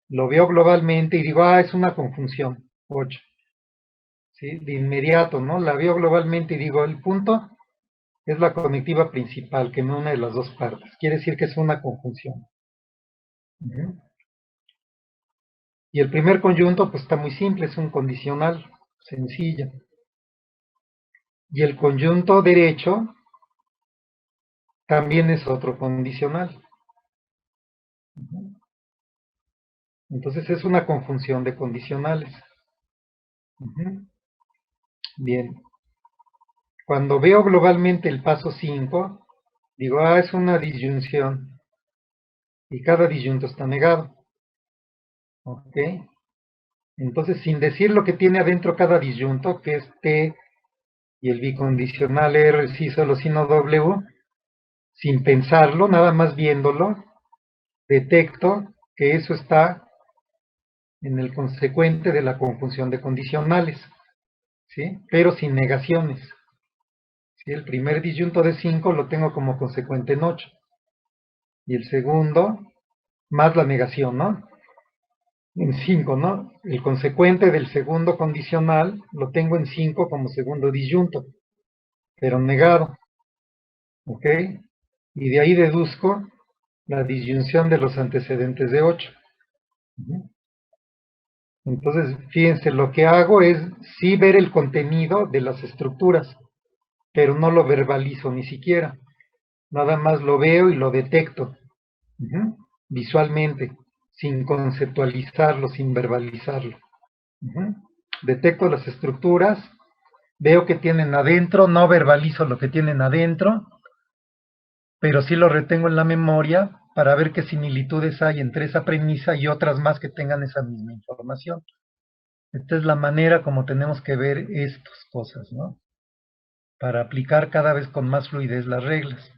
Lo veo globalmente y digo, es una conjunción, 8. ¿Sí? De inmediato, ¿no? La veo globalmente y digo, el punto es la conectiva principal, que no una de las dos partes. Quiere decir que es una conjunción. Y el primer conjunto, pues está muy simple, es un condicional, sencillo. Y el conjunto derecho también es otro condicional. Entonces es una conjunción de condicionales. Bien. Cuando veo globalmente el paso 5, digo, es una disyunción. Y cada disyunto está negado. ¿Ok? Entonces, sin decir lo que tiene adentro cada disyunto, que es T y el bicondicional R, sí, solo sino W, sin pensarlo, nada más viéndolo, detecto que eso está en el consecuente de la conjunción de condicionales, ¿sí? Pero sin negaciones. ¿Sí? El primer disyunto de 5 lo tengo como consecuente en 8. Y el segundo, más la negación, ¿no? En 5, ¿no? El consecuente del segundo condicional lo tengo en 5 como segundo disyunto, pero negado. ¿Ok? Y de ahí deduzco la disyunción de los antecedentes de 8. Entonces, fíjense, lo que hago es sí ver el contenido de las estructuras, pero no lo verbalizo ni siquiera. Nada más lo veo y lo detecto visualmente, sin conceptualizarlo, sin verbalizarlo. Detecto las estructuras, veo que tienen adentro, no verbalizo lo que tienen adentro, pero sí lo retengo en la memoria para ver qué similitudes hay entre esa premisa y otras más que tengan esa misma información. Esta es la manera como tenemos que ver estas cosas, ¿no? Para aplicar cada vez con más fluidez las reglas.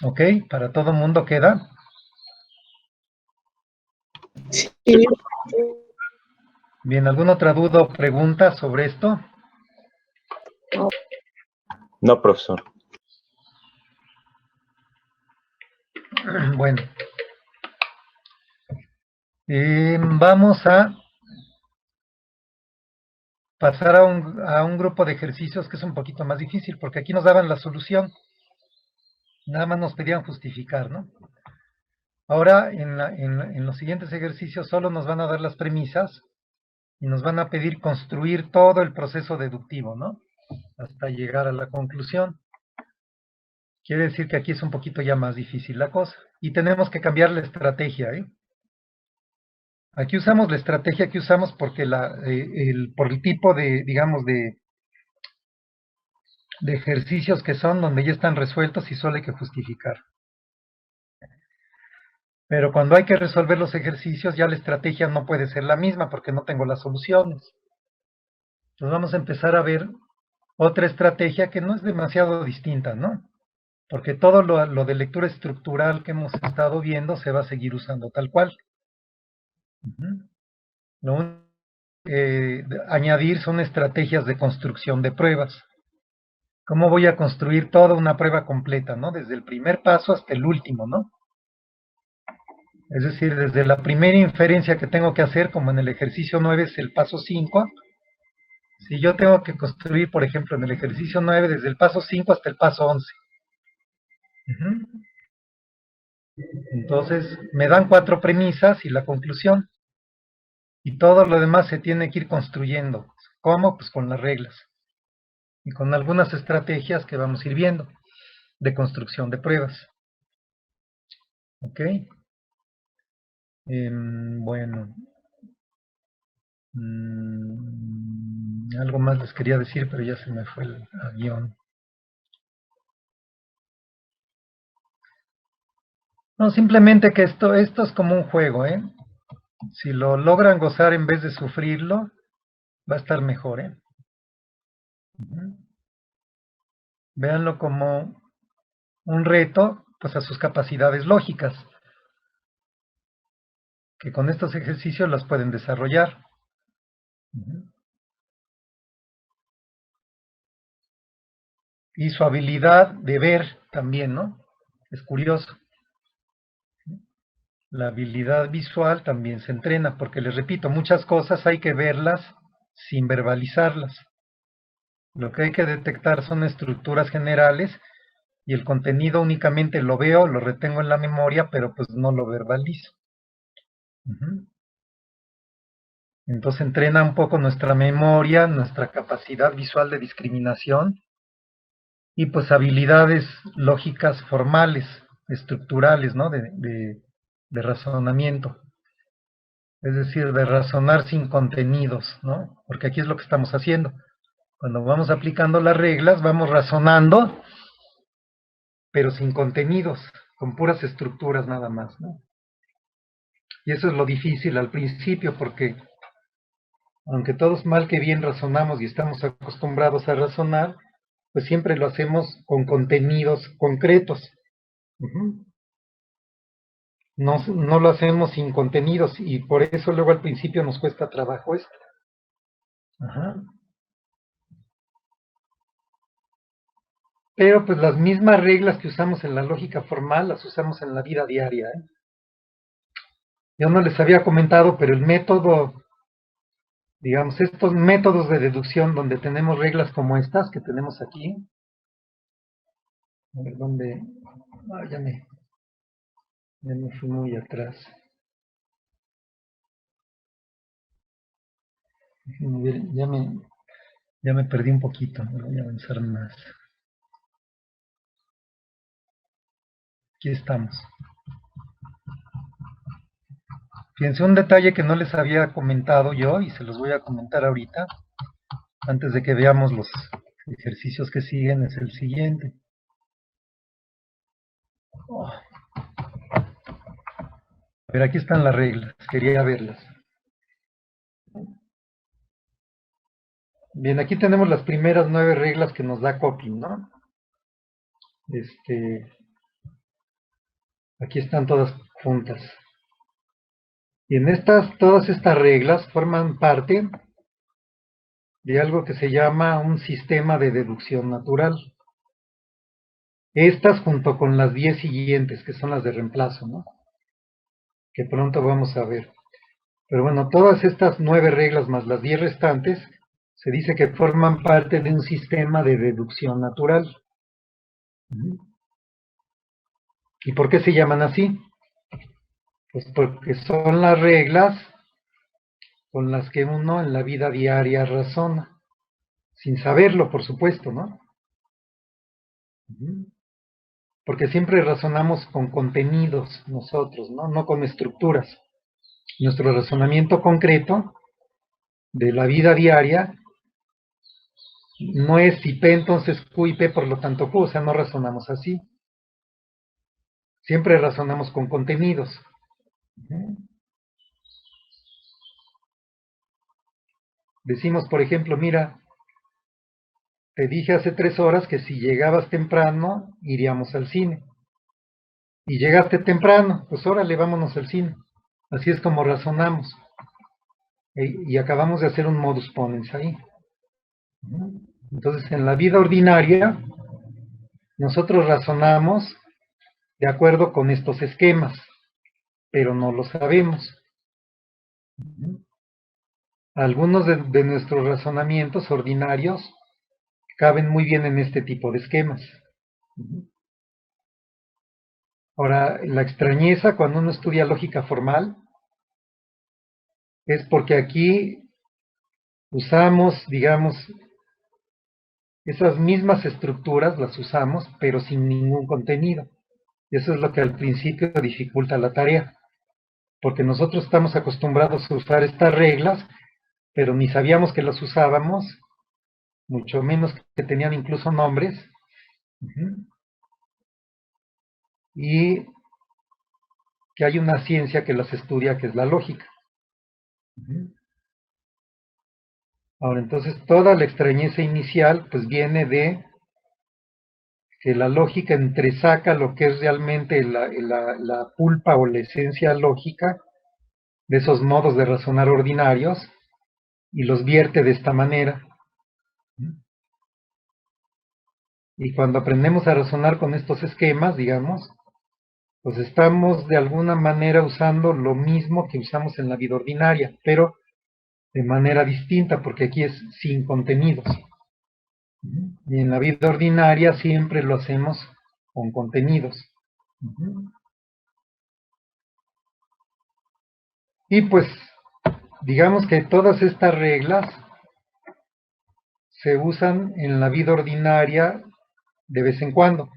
¿Ok? ¿Para todo mundo queda? Sí. Bien, ¿alguna otra duda o pregunta sobre esto? No, profesor. Bueno. Vamos a pasar a un grupo de ejercicios que es un poquito más difícil, porque aquí nos daban la solución. Nada más nos pedían justificar, ¿no? Ahora, en los siguientes ejercicios solo nos van a dar las premisas y nos van a pedir construir todo el proceso deductivo, ¿no? Hasta llegar a la conclusión. Quiere decir que aquí es un poquito ya más difícil la cosa. Y tenemos que cambiar la estrategia, ¿eh? Aquí usamos la estrategia que usamos porque por el tipo de, digamos, de ejercicios que son donde ya están resueltos y solo hay que justificar. Pero cuando hay que resolver los ejercicios, ya la estrategia no puede ser la misma porque no tengo las soluciones. Entonces vamos a empezar a ver otra estrategia que no es demasiado distinta, ¿no? Porque todo lo de lectura estructural que hemos estado viendo se va a seguir usando tal cual. Lo único que añadir son estrategias de construcción de pruebas. ¿Cómo voy a construir toda una prueba completa, ¿no? Desde el primer paso hasta el último, ¿no? Es decir, desde la primera inferencia que tengo que hacer, como en el ejercicio 9 es el paso 5, si yo tengo que construir, por ejemplo, en el ejercicio 9, desde el paso 5 hasta el paso 11. Entonces, me dan 4 premisas y la conclusión. Y todo lo demás se tiene que ir construyendo. ¿Cómo? Pues con las reglas. Y con algunas estrategias que vamos a ir viendo de construcción de pruebas. ¿Ok? Bueno. Algo más les quería decir, pero ya se me fue el avión. No, simplemente que esto es como un juego, ¿eh? Si lo logran gozar en vez de sufrirlo, va a estar mejor, ¿eh? Véanlo como un reto, pues a sus capacidades lógicas. que con estos ejercicios las pueden desarrollar. Y su habilidad de ver también, ¿no? Es curioso. La habilidad visual también se entrena, porque les repito, muchas cosas hay que verlas sin verbalizarlas. Lo que hay que detectar son estructuras generales y el contenido únicamente lo veo, lo retengo en la memoria, pero pues no lo verbalizo. Entonces entrena un poco nuestra memoria, nuestra capacidad visual de discriminación y pues habilidades lógicas formales, estructurales, ¿no? De razonamiento. Es decir, de razonar sin contenidos, ¿no? Porque aquí es lo que estamos haciendo. Cuando vamos aplicando las reglas, vamos razonando, pero sin contenidos, con puras estructuras nada más, ¿no? Y eso es lo difícil al principio, porque aunque todos mal que bien razonamos y estamos acostumbrados a razonar, pues siempre lo hacemos con contenidos concretos. No lo hacemos sin contenidos y por eso luego al principio nos cuesta trabajo esto. Pero pues las mismas reglas que usamos en la lógica formal las usamos en la vida diaria. Yo no les había comentado, pero el método, digamos, estos métodos de deducción donde tenemos reglas como estas que tenemos aquí. A ver dónde. Ya me fui muy atrás. Ya me perdí un poquito, voy a avanzar más. Aquí estamos. Fíjense, un detalle que no les había comentado yo y se los voy a comentar ahorita, antes de que veamos los ejercicios que siguen, es el siguiente. A ver, aquí están las reglas, quería verlas. Bien, aquí tenemos las primeras 9 reglas que nos da Coping, ¿no? Aquí están todas juntas. Y en todas estas reglas forman parte de algo que se llama un sistema de deducción natural. Estas junto con las 10 siguientes, que son las de reemplazo, ¿no? Que pronto vamos a ver. Pero bueno, todas estas 9 reglas más las 10 restantes, se dice que forman parte de un sistema de deducción natural. ¿Y por qué se llaman así? Pues porque son las reglas con las que uno en la vida diaria razona, sin saberlo, por supuesto, ¿no? Porque siempre razonamos con contenidos nosotros, ¿no? No con estructuras. Nuestro razonamiento concreto de la vida diaria no es si P entonces Q y P por lo tanto Q, o sea, no razonamos así. Siempre razonamos con contenidos. Decimos, por ejemplo, mira, te dije hace 3 horas que si llegabas temprano, iríamos al cine. Y llegaste temprano, pues órale, vámonos al cine. Así es como razonamos. Y acabamos de hacer un modus ponens ahí. Entonces, en la vida ordinaria, nosotros razonamos de acuerdo con estos esquemas, pero no lo sabemos. Algunos de nuestros razonamientos ordinarios caben muy bien en este tipo de esquemas. Ahora, la extrañeza cuando uno estudia lógica formal es porque aquí usamos, digamos, esas mismas estructuras las usamos, pero sin ningún contenido. Y eso es lo que al principio dificulta la tarea, porque nosotros estamos acostumbrados a usar estas reglas, pero ni sabíamos que las usábamos, mucho menos que tenían incluso nombres. Y que hay una ciencia que las estudia, que es la lógica. Ahora, entonces, toda la extrañeza inicial, pues viene de que la lógica entresaca lo que es realmente la pulpa o la esencia lógica de esos modos de razonar ordinarios y los vierte de esta manera. Y cuando aprendemos a razonar con estos esquemas, digamos, pues estamos de alguna manera usando lo mismo que usamos en la vida ordinaria, pero de manera distinta, porque aquí es sin contenidos. Y en la vida ordinaria siempre lo hacemos con contenidos. Y pues, digamos que todas estas reglas se usan en la vida ordinaria de vez en cuando.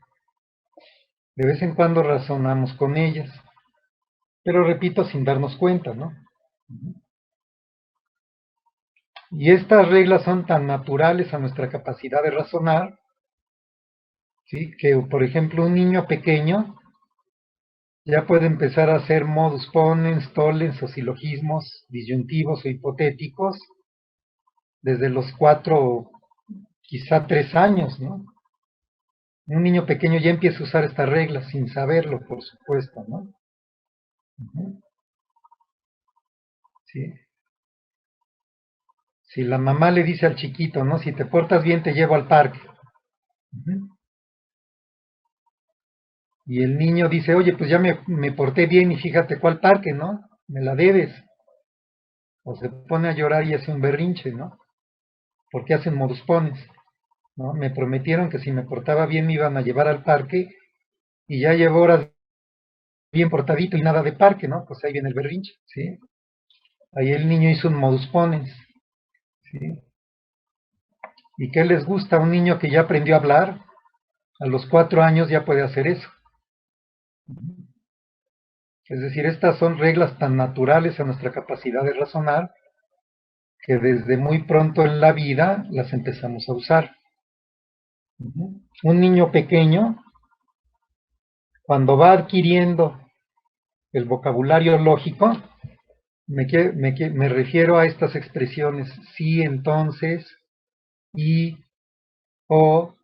De vez en cuando razonamos con ellas. Pero repito, sin darnos cuenta, ¿no? Y estas reglas son tan naturales a nuestra capacidad de razonar, ¿sí? Que, por ejemplo, un niño pequeño ya puede empezar a hacer modus ponens, tollens o silogismos disyuntivos o hipotéticos desde los 4, quizá 3 años, ¿no? Un niño pequeño ya empieza a usar estas reglas sin saberlo, por supuesto, ¿no? Sí. Si la mamá le dice al chiquito, ¿no? Si te portas bien, te llevo al parque. Y el niño dice, oye, pues ya me porté bien y fíjate cuál parque, ¿no? Me la debes. O se pone a llorar y hace un berrinche, ¿no? Porque hacen modus ponens, ¿no? Me prometieron que si me portaba bien me iban a llevar al parque y ya llevo horas bien portadito y nada de parque, ¿no? Pues ahí viene el berrinche, ¿sí? Ahí el niño hizo un modus ponens, ¿sí? ¿Y qué les gusta? Un niño que ya aprendió a hablar, a los 4 años ya puede hacer eso. Es decir, estas son reglas tan naturales a nuestra capacidad de razonar que desde muy pronto en la vida las empezamos a usar. Un niño pequeño, cuando va adquiriendo el vocabulario lógico, me refiero a estas expresiones sí, entonces, y, o,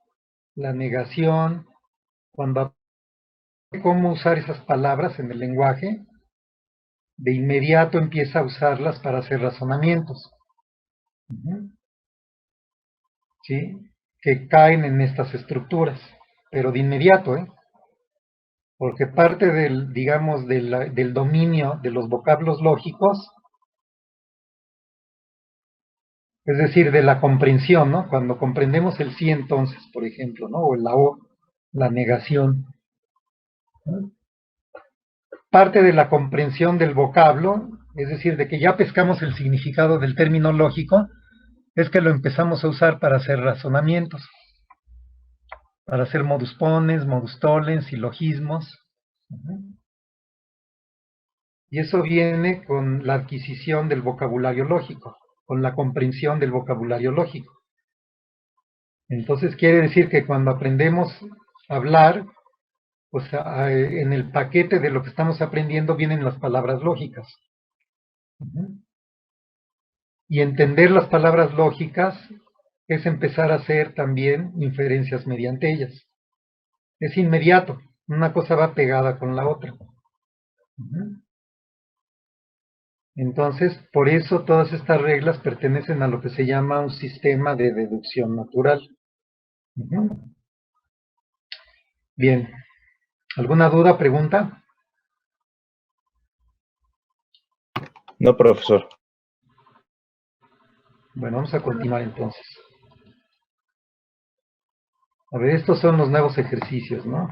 la negación, cuando aprende cómo usar esas palabras en el lenguaje, de inmediato empieza a usarlas para hacer razonamientos. ¿Sí? Que caen en estas estructuras, pero de inmediato, ¿eh? Porque parte del, digamos, del dominio de los vocablos lógicos, es decir, de la comprensión, ¿no? Cuando comprendemos el sí entonces, por ejemplo, ¿no? O la o, la negación. ¿No? Parte de la comprensión del vocablo, es decir, de que ya pescamos el significado del término lógico, es que lo empezamos a usar para hacer razonamientos, para hacer modus ponens, modus tollens, silogismos. Y eso viene con la adquisición del vocabulario lógico, con la comprensión del vocabulario lógico. Entonces quiere decir que cuando aprendemos a hablar, pues en el paquete de lo que estamos aprendiendo vienen las palabras lógicas. Y entender las palabras lógicas es empezar a hacer también inferencias mediante ellas. Es inmediato, una cosa va pegada con la otra. Entonces, por eso todas estas reglas pertenecen a lo que se llama un sistema de deducción natural. Bien. ¿Alguna duda, pregunta? No, profesor. Bueno, vamos a continuar entonces. A ver, estos son los nuevos ejercicios, ¿no?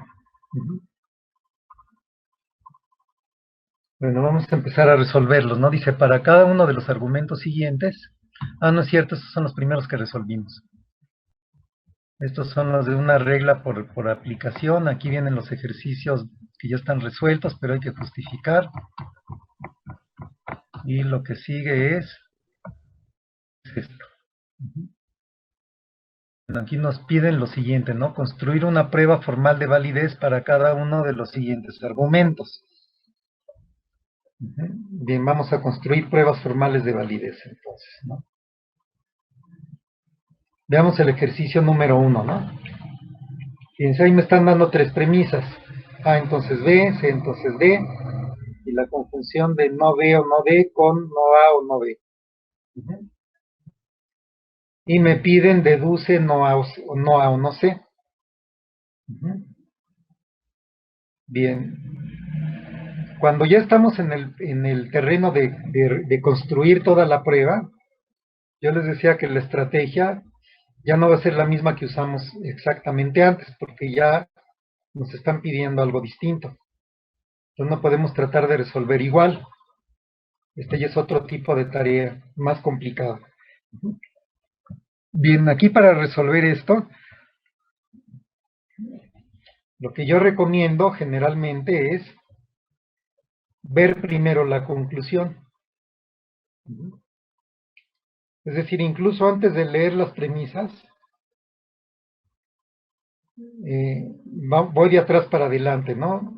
Bueno, vamos a empezar a resolverlos, ¿no? Dice, para cada uno de los argumentos siguientes... Ah, no es cierto, estos son los primeros que resolvimos. Estos son los de una regla por aplicación. Aquí vienen los ejercicios que ya están resueltos, pero hay que justificar. Y lo que sigue es esto. Aquí nos piden lo siguiente, ¿no? Construir una prueba formal de validez para cada uno de los siguientes argumentos. Bien, vamos a construir pruebas formales de validez, entonces, ¿no? Veamos el ejercicio número 1, ¿no? Fíjense, ahí me están dando 3 premisas. A entonces B, C entonces D, y la conjunción de no B o no D con no A o no B. Ujú. Y me piden deduce no A o no C. Ujú. Bien. Cuando ya estamos en el terreno de construir toda la prueba, yo les decía que la estrategia ya no va a ser la misma que usamos exactamente antes, porque ya nos están pidiendo algo distinto. Entonces no podemos tratar de resolver igual. Este ya es otro tipo de tarea más complicada. Bien, aquí para resolver esto, lo que yo recomiendo generalmente es ver primero la conclusión. Es decir, incluso antes de leer las premisas, voy de atrás para adelante, ¿no?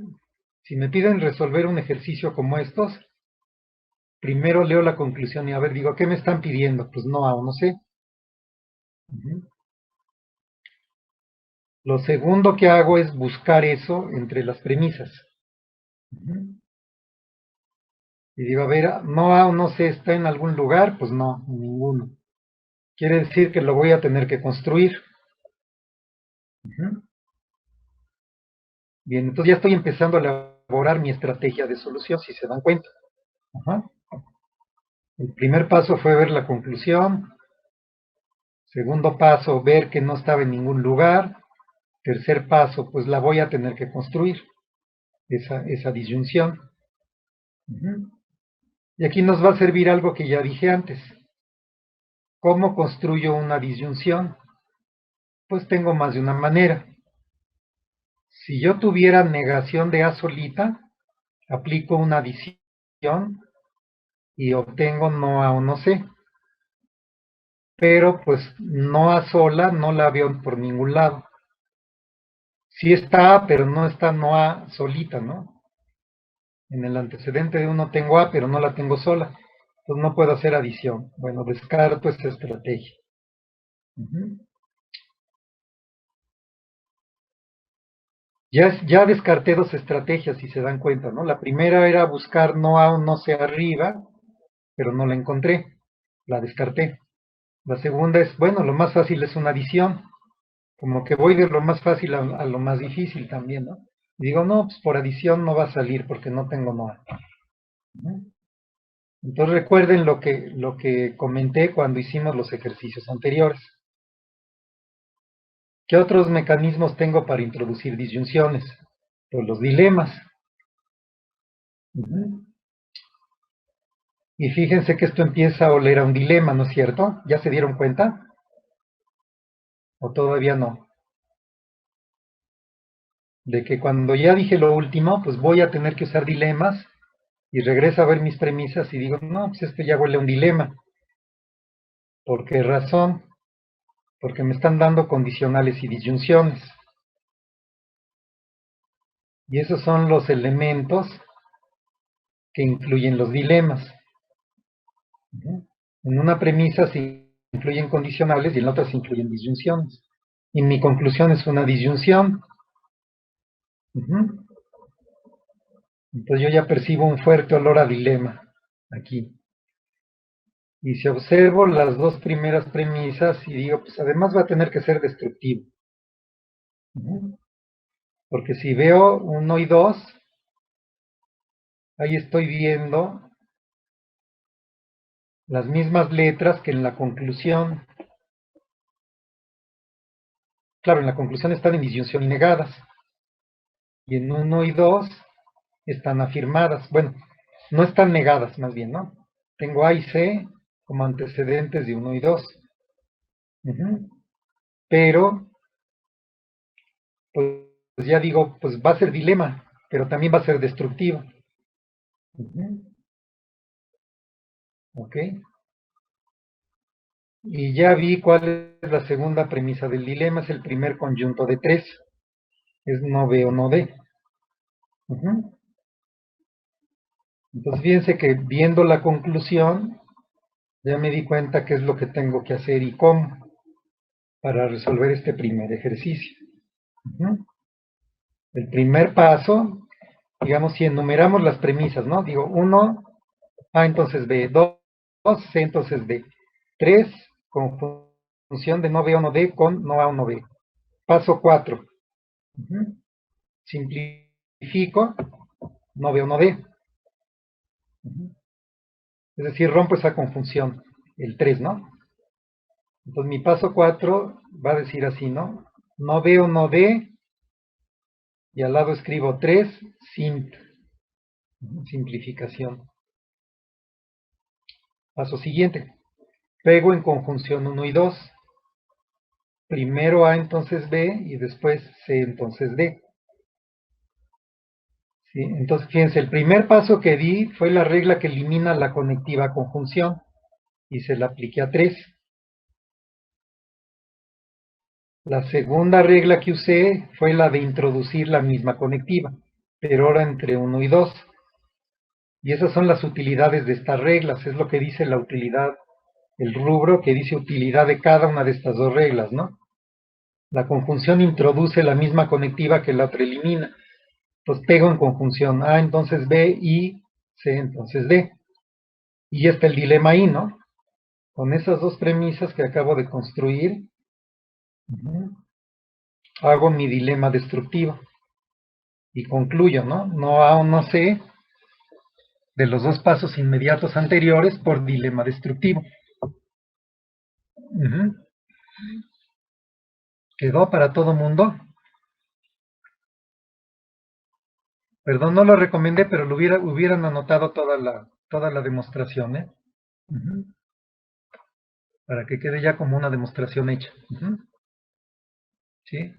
Si me piden resolver un ejercicio como estos, primero leo la conclusión y a ver, digo, ¿qué me están pidiendo? Pues no A o no sé. Lo segundo que hago es buscar eso entre las premisas. Y digo, a ver, no A o no sé, ¿está en algún lugar? Pues no, en ninguno. Quiere decir que lo voy a tener que construir. Bien, entonces ya estoy empezando a elaborar mi estrategia de solución, si se dan cuenta. El primer paso fue ver la conclusión. Segundo paso, ver que no estaba en ningún lugar. Tercer paso, pues la voy a tener que construir, esa disyunción. Y aquí nos va a servir algo que ya dije antes. ¿Cómo construyo una disyunción? Pues tengo más de una manera. Si yo tuviera negación de A solita, aplico una adición y obtengo no A o no C. Pero pues no A sola no la veo por ningún lado. Sí está A, pero no está no A solita, ¿no? En el antecedente de 1 tengo A, pero no la tengo sola. Entonces no puedo hacer adición. Bueno, descarto esta estrategia. Ya descarté dos estrategias, si se dan cuenta, ¿no? La primera era buscar no A o no C arriba, pero no la encontré. La descarté. La segunda es, bueno, lo más fácil es una adición. Como que voy de lo más fácil a lo más difícil también, ¿no? Y digo, no, pues por adición no va a salir porque no tengo no A. Entonces recuerden lo que comenté cuando hicimos los ejercicios anteriores. ¿Qué otros mecanismos tengo para introducir disyunciones? Pues los dilemas. Y fíjense que esto empieza a oler a un dilema, ¿no es cierto? ¿Ya se dieron cuenta? ¿O todavía no? De que cuando ya dije lo último, pues voy a tener que usar dilemas y regreso a ver mis premisas y digo, no, pues esto ya huele a un dilema. ¿Por qué razón? Porque me están dando condicionales y disyunciones. Y esos son los elementos que incluyen los dilemas. En una premisa se incluyen condicionales y en la otra se incluyen disyunciones. Y mi conclusión es una disyunción. Entonces yo ya percibo un fuerte olor a dilema aquí. Y si observo las dos primeras premisas y digo, pues además va a tener que ser destructivo. Porque si veo 1 y 2, ahí estoy viendo las mismas letras que en la conclusión. Claro, en la conclusión están en disyunción y negadas. Y en 1 y 2 están afirmadas. Bueno, no están negadas más bien, ¿no? Tengo A y C como antecedentes de 1 y 2. Pero, pues ya digo, pues va a ser dilema, pero también va a ser destructivo. ¿Ok? Y ya vi cuál es la segunda premisa del dilema, es el primer conjunto de 3. Es no B o no D. Entonces fíjense que viendo la conclusión, ya me di cuenta qué es lo que tengo que hacer y cómo para resolver este primer ejercicio. El primer paso digamos, si enumeramos las premisas, ¿no? Digo, 1, A entonces B, 2, C entonces D, 3, conjunción de no B o no D con no A o no B. Paso 4. Simplifico, no B o no D. Es decir, rompo esa conjunción, el 3, ¿no? Entonces mi paso 4 va a decir así, ¿no? No B o no D, y al lado escribo 3, sint. Simplificación. Paso siguiente. Pego en conjunción 1 y 2. Primero A entonces B y después C entonces D. ¿Sí? Entonces, fíjense, el primer paso que di fue la regla que elimina la conectiva conjunción y se la apliqué a 3. La segunda regla que usé fue la de introducir la misma conectiva, pero ahora entre 1 y 2. Y esas son las utilidades de estas reglas, es lo que dice la utilidad, el rubro que dice utilidad de cada una de estas dos reglas, ¿no? La conjunción introduce la misma conectiva que la otra elimina. Pues pego en conjunción A entonces B y C entonces D. Y ya está el dilema ahí, ¿no? Con esas dos premisas que acabo de construir, hago mi dilema destructivo. Y concluyo, ¿no? No A o no C de los dos pasos inmediatos anteriores por dilema destructivo. ¿Quedó para todo mundo? Perdón, no lo recomendé, pero lo hubieran anotado toda la demostración, ¿eh? Para que quede ya como una demostración hecha. ¿Sí?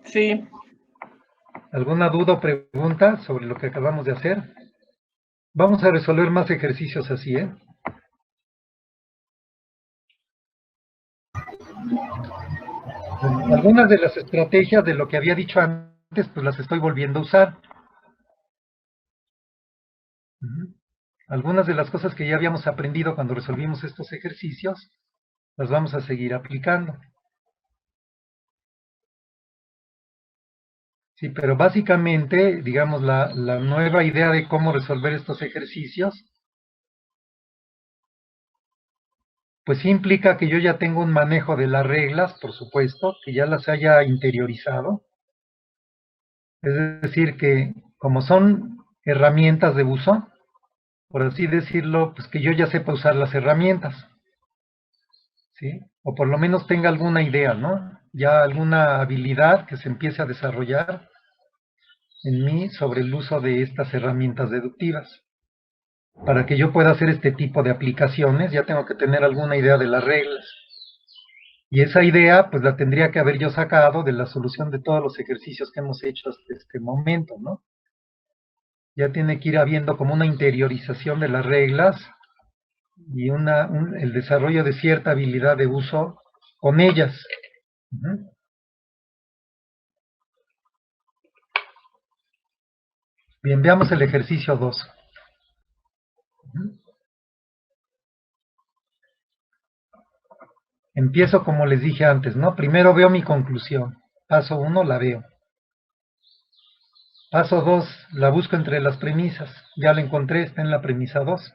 Sí. ¿Alguna duda o pregunta sobre lo que acabamos de hacer? Vamos a resolver más ejercicios así, ¿eh? Bueno, algunas de las estrategias de lo que había dicho antes, pues las estoy volviendo a usar. Algunas de las cosas que ya habíamos aprendido cuando resolvimos estos ejercicios, las vamos a seguir aplicando. Sí, pero básicamente, digamos, la nueva idea de cómo resolver estos ejercicios, pues sí implica que yo ya tengo un manejo de las reglas, por supuesto, que ya las haya interiorizado. Es decir, que como son herramientas de uso, por así decirlo, pues que yo ya sepa usar las herramientas, ¿sí? O por lo menos tenga alguna idea, ¿no? Ya alguna habilidad que se empiece a desarrollar en mí sobre el uso de estas herramientas deductivas. Para que yo pueda hacer este tipo de aplicaciones, ya tengo que tener alguna idea de las reglas. Y esa idea, pues la tendría que haber yo sacado de la solución de todos los ejercicios que hemos hecho hasta este momento, ¿no? Ya tiene que ir habiendo como una interiorización de las reglas y el desarrollo de cierta habilidad de uso con ellas. Bien, veamos el ejercicio 2. Empiezo como les dije antes, ¿no? Primero veo mi conclusión. Paso 1 la veo. Paso 2, la busco entre las premisas. Ya la encontré, está en la premisa 2.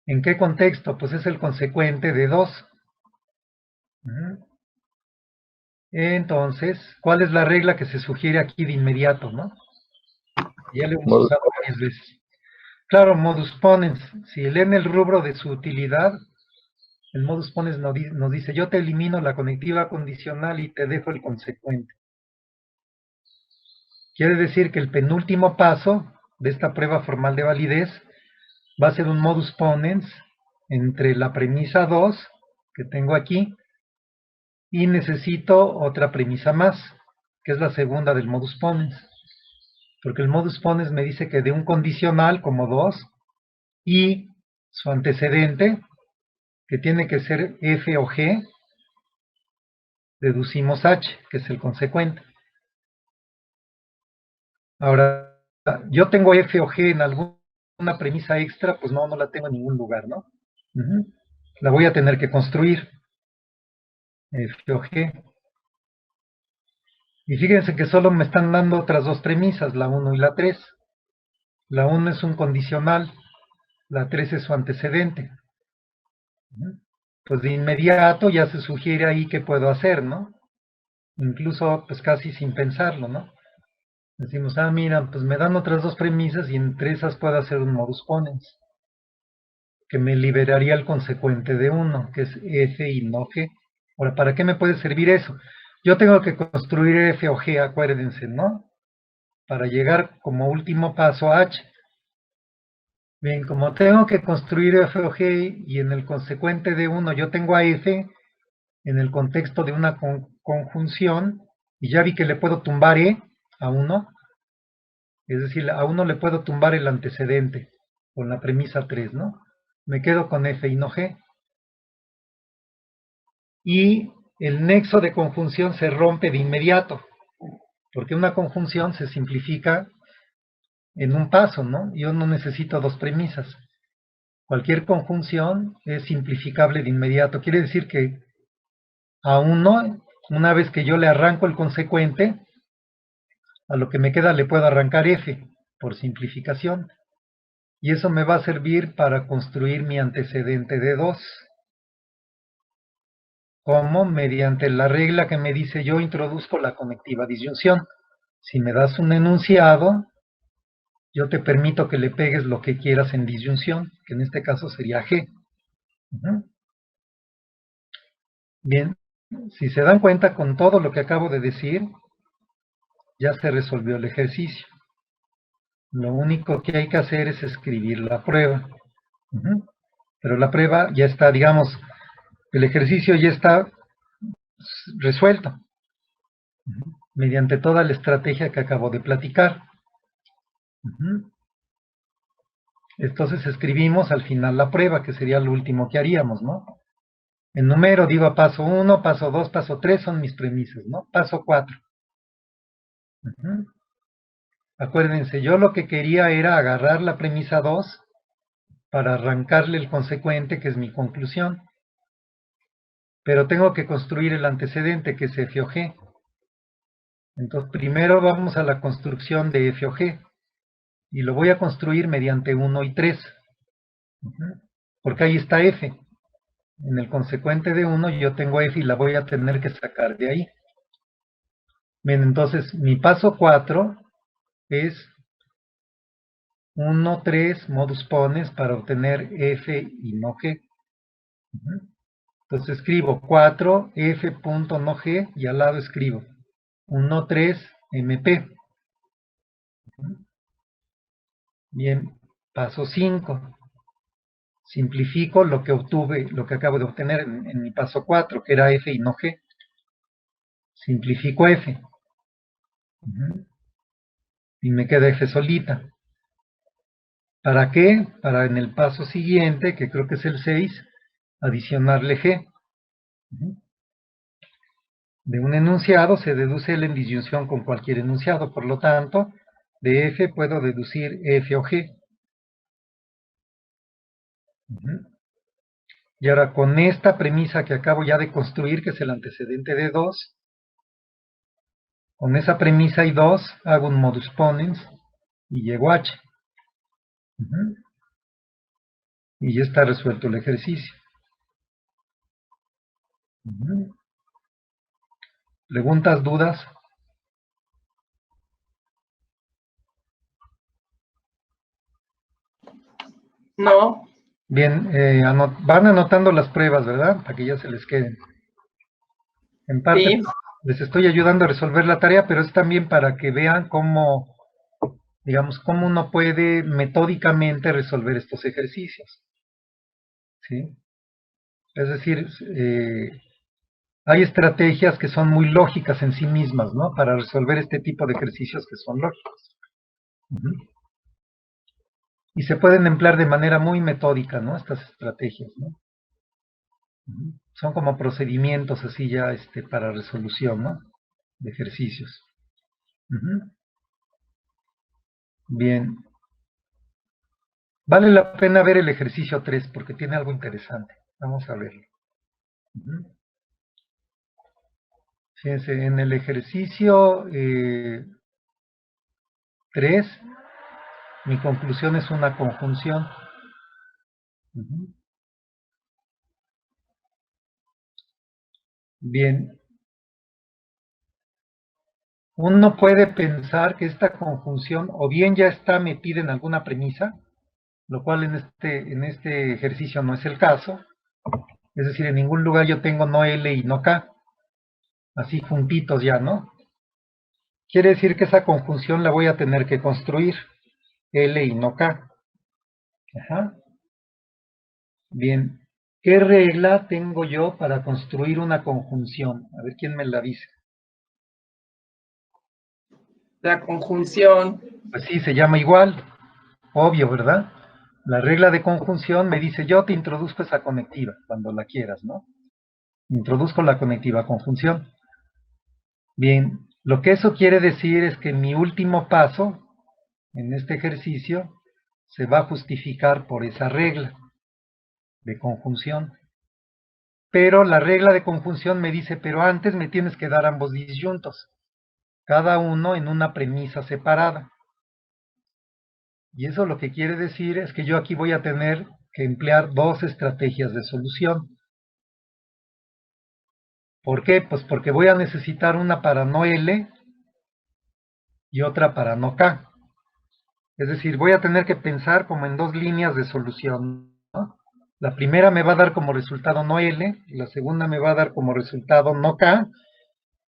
¿En qué contexto? Pues es el consecuente de 2. Entonces, ¿cuál es la regla que se sugiere aquí de inmediato, no? Ya lo hemos usado varias veces. Claro, modus ponens. Si leen el rubro de su utilidad, el modus ponens nos dice, yo te elimino la conectiva condicional y te dejo el consecuente. Quiere decir que el penúltimo paso de esta prueba formal de validez va a ser un modus ponens entre la premisa 2, que tengo aquí, y necesito otra premisa más, que es la segunda del modus ponens. Porque el modus ponens me dice que de un condicional como 2 y su antecedente, que tiene que ser f o g, deducimos h, que es el consecuente. Ahora, yo tengo f o g en alguna premisa extra, pues no la tengo en ningún lugar, ¿no? La voy a tener que construir. F o g. Y fíjense que solo me están dando otras dos premisas, la 1 y la 3. La 1 es un condicional, la 3 es su antecedente. Pues de inmediato ya se sugiere ahí qué puedo hacer, ¿no? Incluso pues casi sin pensarlo, ¿no? Decimos, mira, pues me dan otras dos premisas y entre esas puedo hacer un modus ponens, que me liberaría el consecuente de 1, que es f y no g. Ahora, ¿para qué me puede servir eso? Yo tengo que construir f o g, acuérdense, ¿no? Para llegar como último paso a h. Bien, como tengo que construir f o g y en el consecuente de 1 yo tengo a f en el contexto de una conjunción, y ya vi que le puedo tumbar a 1, es decir, a 1 le puedo tumbar el antecedente con la premisa 3, ¿no? Me quedo con f y no g. Y el nexo de conjunción se rompe de inmediato, porque una conjunción se simplifica en un paso, ¿no? Yo no necesito dos premisas. Cualquier conjunción es simplificable de inmediato. Quiere decir que a 1, una vez que yo le arranco el consecuente, a lo que me queda le puedo arrancar f, por simplificación. Y eso me va a servir para construir mi antecedente de 2. ¿Cómo? Mediante la regla que me dice yo introduzco la conectiva disyunción. Si me das un enunciado, yo te permito que le pegues lo que quieras en disyunción, que en este caso sería G. Bien, si se dan cuenta con todo lo que acabo de decir, ya se resolvió el ejercicio. Lo único que hay que hacer es escribir la prueba. Pero la prueba ya está, digamos, el ejercicio ya está resuelto, mediante toda la estrategia que acabo de platicar. Entonces escribimos al final la prueba, que sería lo último que haríamos, ¿no? En número digo paso 1, paso 2, paso 3 son mis premisas, ¿no? Paso 4. Acuérdense, yo lo que quería era agarrar la premisa 2 para arrancarle el consecuente, que es mi conclusión. Pero tengo que construir el antecedente, que es f o g. Entonces, primero vamos a la construcción de f o g. Y lo voy a construir mediante 1 y 3. Porque ahí está f. En el consecuente de 1 yo tengo f y la voy a tener que sacar de ahí. Bien, entonces mi paso 4 es 1, 3, modus ponens para obtener f y no g. Entonces escribo 4, f punto no g, y al lado escribo 1, 3, mp. Bien, paso 5. Simplifico lo que obtuve, lo que acabo de obtener en mi paso 4, que era f y no g. Simplifico f. Y me queda f solita. ¿Para qué? Para en el paso siguiente, que creo que es el 6, adicionarle g. De un enunciado se deduce la en disyunción con cualquier enunciado, por lo tanto, de f puedo deducir f o g. Y ahora con esta premisa que acabo ya de construir, que es el antecedente de 2, con esa premisa y 2 hago un modus ponens y llego a h. Y ya está resuelto el ejercicio. ¿Preguntas, dudas? No. Bien, van anotando las pruebas, ¿verdad? Para que ya se les queden. En parte Sí. les estoy ayudando a resolver la tarea, pero es también para que vean cómo, digamos, cómo uno puede metódicamente resolver estos ejercicios. ¿Sí? Es decir, hay estrategias que son muy lógicas en sí mismas, ¿no? Para resolver este tipo de ejercicios que son lógicos. Y se pueden emplear de manera muy metódica, ¿no? Estas estrategias, ¿no? Son como procedimientos así ya para resolución, ¿no? De ejercicios. Bien. Vale la pena ver el ejercicio 3 porque tiene algo interesante. Vamos a verlo. Fíjense, en el ejercicio 3, mi conclusión es una conjunción. Ujú. Bien. Uno puede pensar que esta conjunción o bien ya está metida en alguna premisa, lo cual en este ejercicio no es el caso. Es decir, en ningún lugar yo tengo no L y no K, así juntitos ya, ¿no? Quiere decir que esa conjunción la voy a tener que construir, L y no K. Ajá. Bien, ¿qué regla tengo yo para construir una conjunción? A ver quién me la dice. La conjunción. Pues sí, se llama igual, obvio, ¿verdad? La regla de conjunción me dice, yo te introduzco esa conectiva, cuando la quieras, ¿no? Introduzco la conectiva conjunción. Bien, lo que eso quiere decir es que mi último paso en este ejercicio se va a justificar por esa regla de conjunción. Pero la regla de conjunción me dice, pero antes me tienes que dar ambos disyuntos, cada uno en una premisa separada. Y eso lo que quiere decir es que yo aquí voy a tener que emplear dos estrategias de solución. ¿Por qué? Pues porque voy a necesitar una para no L y otra para no K. Es decir, voy a tener que pensar como en dos líneas de solución, ¿no? La primera me va a dar como resultado no L, y la segunda me va a dar como resultado no K,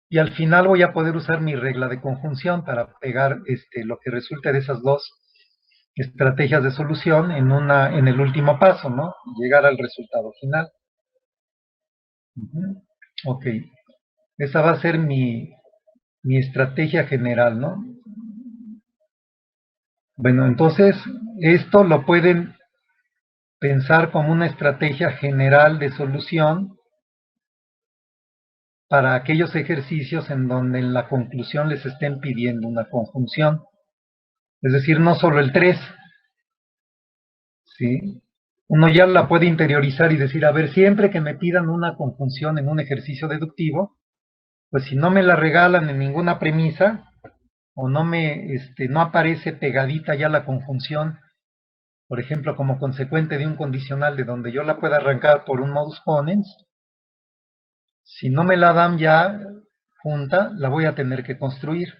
y al final voy a poder usar mi regla de conjunción para pegar lo que resulte de esas dos estrategias de solución en el último paso, ¿no? Llegar al resultado final. Ok, esa va a ser mi estrategia general, ¿no? Bueno, entonces esto lo pueden pensar como una estrategia general de solución para aquellos ejercicios en donde en la conclusión les estén pidiendo una conjunción. Es decir, no solo el 3, ¿sí? Uno ya la puede interiorizar y decir, a ver, siempre que me pidan una conjunción en un ejercicio deductivo, pues si no me la regalan en ninguna premisa, o no aparece pegadita ya la conjunción, por ejemplo, como consecuente de un condicional de donde yo la pueda arrancar por un modus ponens, si no me la dan ya junta, la voy a tener que construir.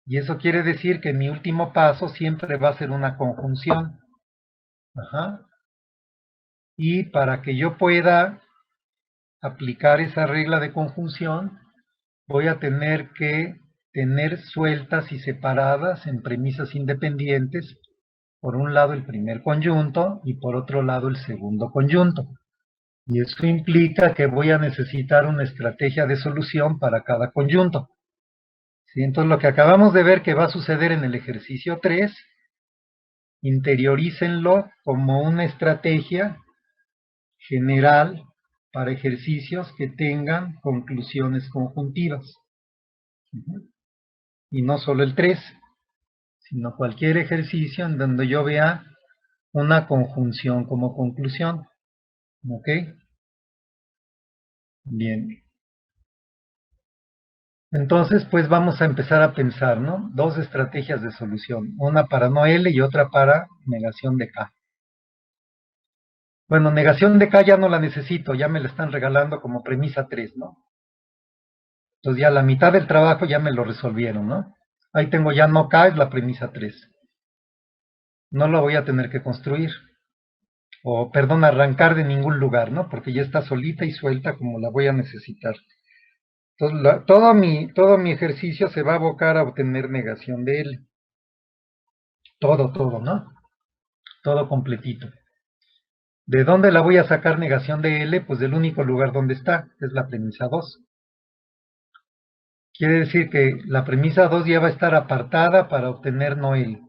Y eso quiere decir que mi último paso siempre va a ser una conjunción. Ajá. Y para que yo pueda aplicar esa regla de conjunción, voy a tener que tener sueltas y separadas en premisas independientes, por un lado el primer conjunto y por otro lado el segundo conjunto. Y eso implica que voy a necesitar una estrategia de solución para cada conjunto. ¿Sí? Entonces lo que acabamos de ver que va a suceder en el ejercicio 3, interiorícenlo como una estrategia general para ejercicios que tengan conclusiones conjuntivas. Y no solo el 3, sino cualquier ejercicio en donde yo vea una conjunción como conclusión. ¿Ok? Bien. Entonces, pues vamos a empezar a pensar, ¿no? Dos estrategias de solución. Una para no L y otra para negación de K. Bueno, negación de K ya no la necesito, ya me la están regalando como premisa 3, ¿no? Entonces ya la mitad del trabajo ya me lo resolvieron, ¿no? Ahí tengo ya no K, es la premisa 3. No la voy a tener que construir. O, perdón, arrancar de ningún lugar, ¿no? Porque ya está solita y suelta como la voy a necesitar. Entonces, todo mi ejercicio se va a abocar a obtener negación de L. Todo, ¿no? Todo completito. ¿De dónde la voy a sacar negación de L? Pues del único lugar donde está, que es la premisa 2. Quiere decir que la premisa 2 ya va a estar apartada para obtener no L.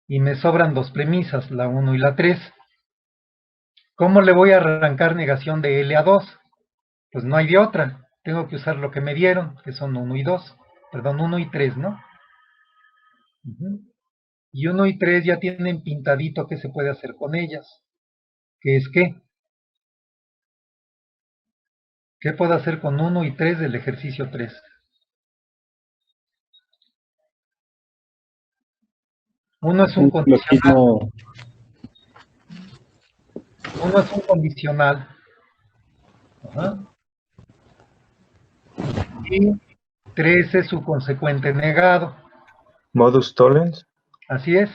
Y me sobran dos premisas, la 1 y la 3. ¿Cómo le voy a arrancar negación de L a 2? Pues no hay de otra. Tengo que usar lo que me dieron, que son 1 y 2. Perdón, 1 y 3, ¿no? Y 1 y 3 ya tienen pintadito qué se puede hacer con ellas. ¿Qué es qué? ¿Qué puedo hacer con 1 y 3 del ejercicio 3? Uno es un Un condicional. silogismo, Uno es un condicional. Ajá. Y 3 es su consecuente negado. Modus tollens. Así es.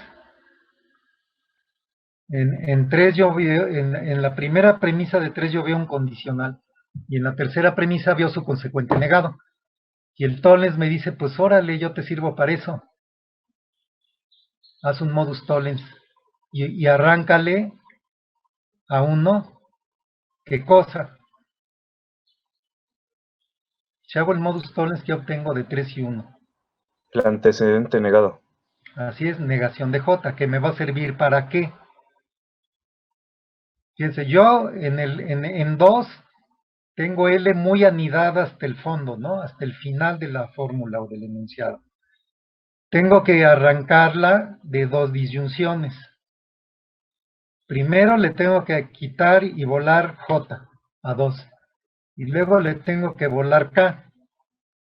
En 3 yo veo, en la primera premisa de 3 yo veo un condicional. Y en la tercera premisa veo su consecuente negado. Y el tollens me dice, pues órale, yo te sirvo para eso. Haz un modus tollens. Y arráncale a 1. ¿Qué cosa? Si hago el modus tollens, ¿qué obtengo de 3 y 1? El antecedente negado. Así es, negación de J, que me va a servir para qué. Fíjense, yo en 2 tengo L muy anidada hasta el fondo, ¿no? Hasta el final de la fórmula o del enunciado. Tengo que arrancarla de 2 disyunciones. Primero le tengo que quitar y volar J a 2. Y luego le tengo que volar K.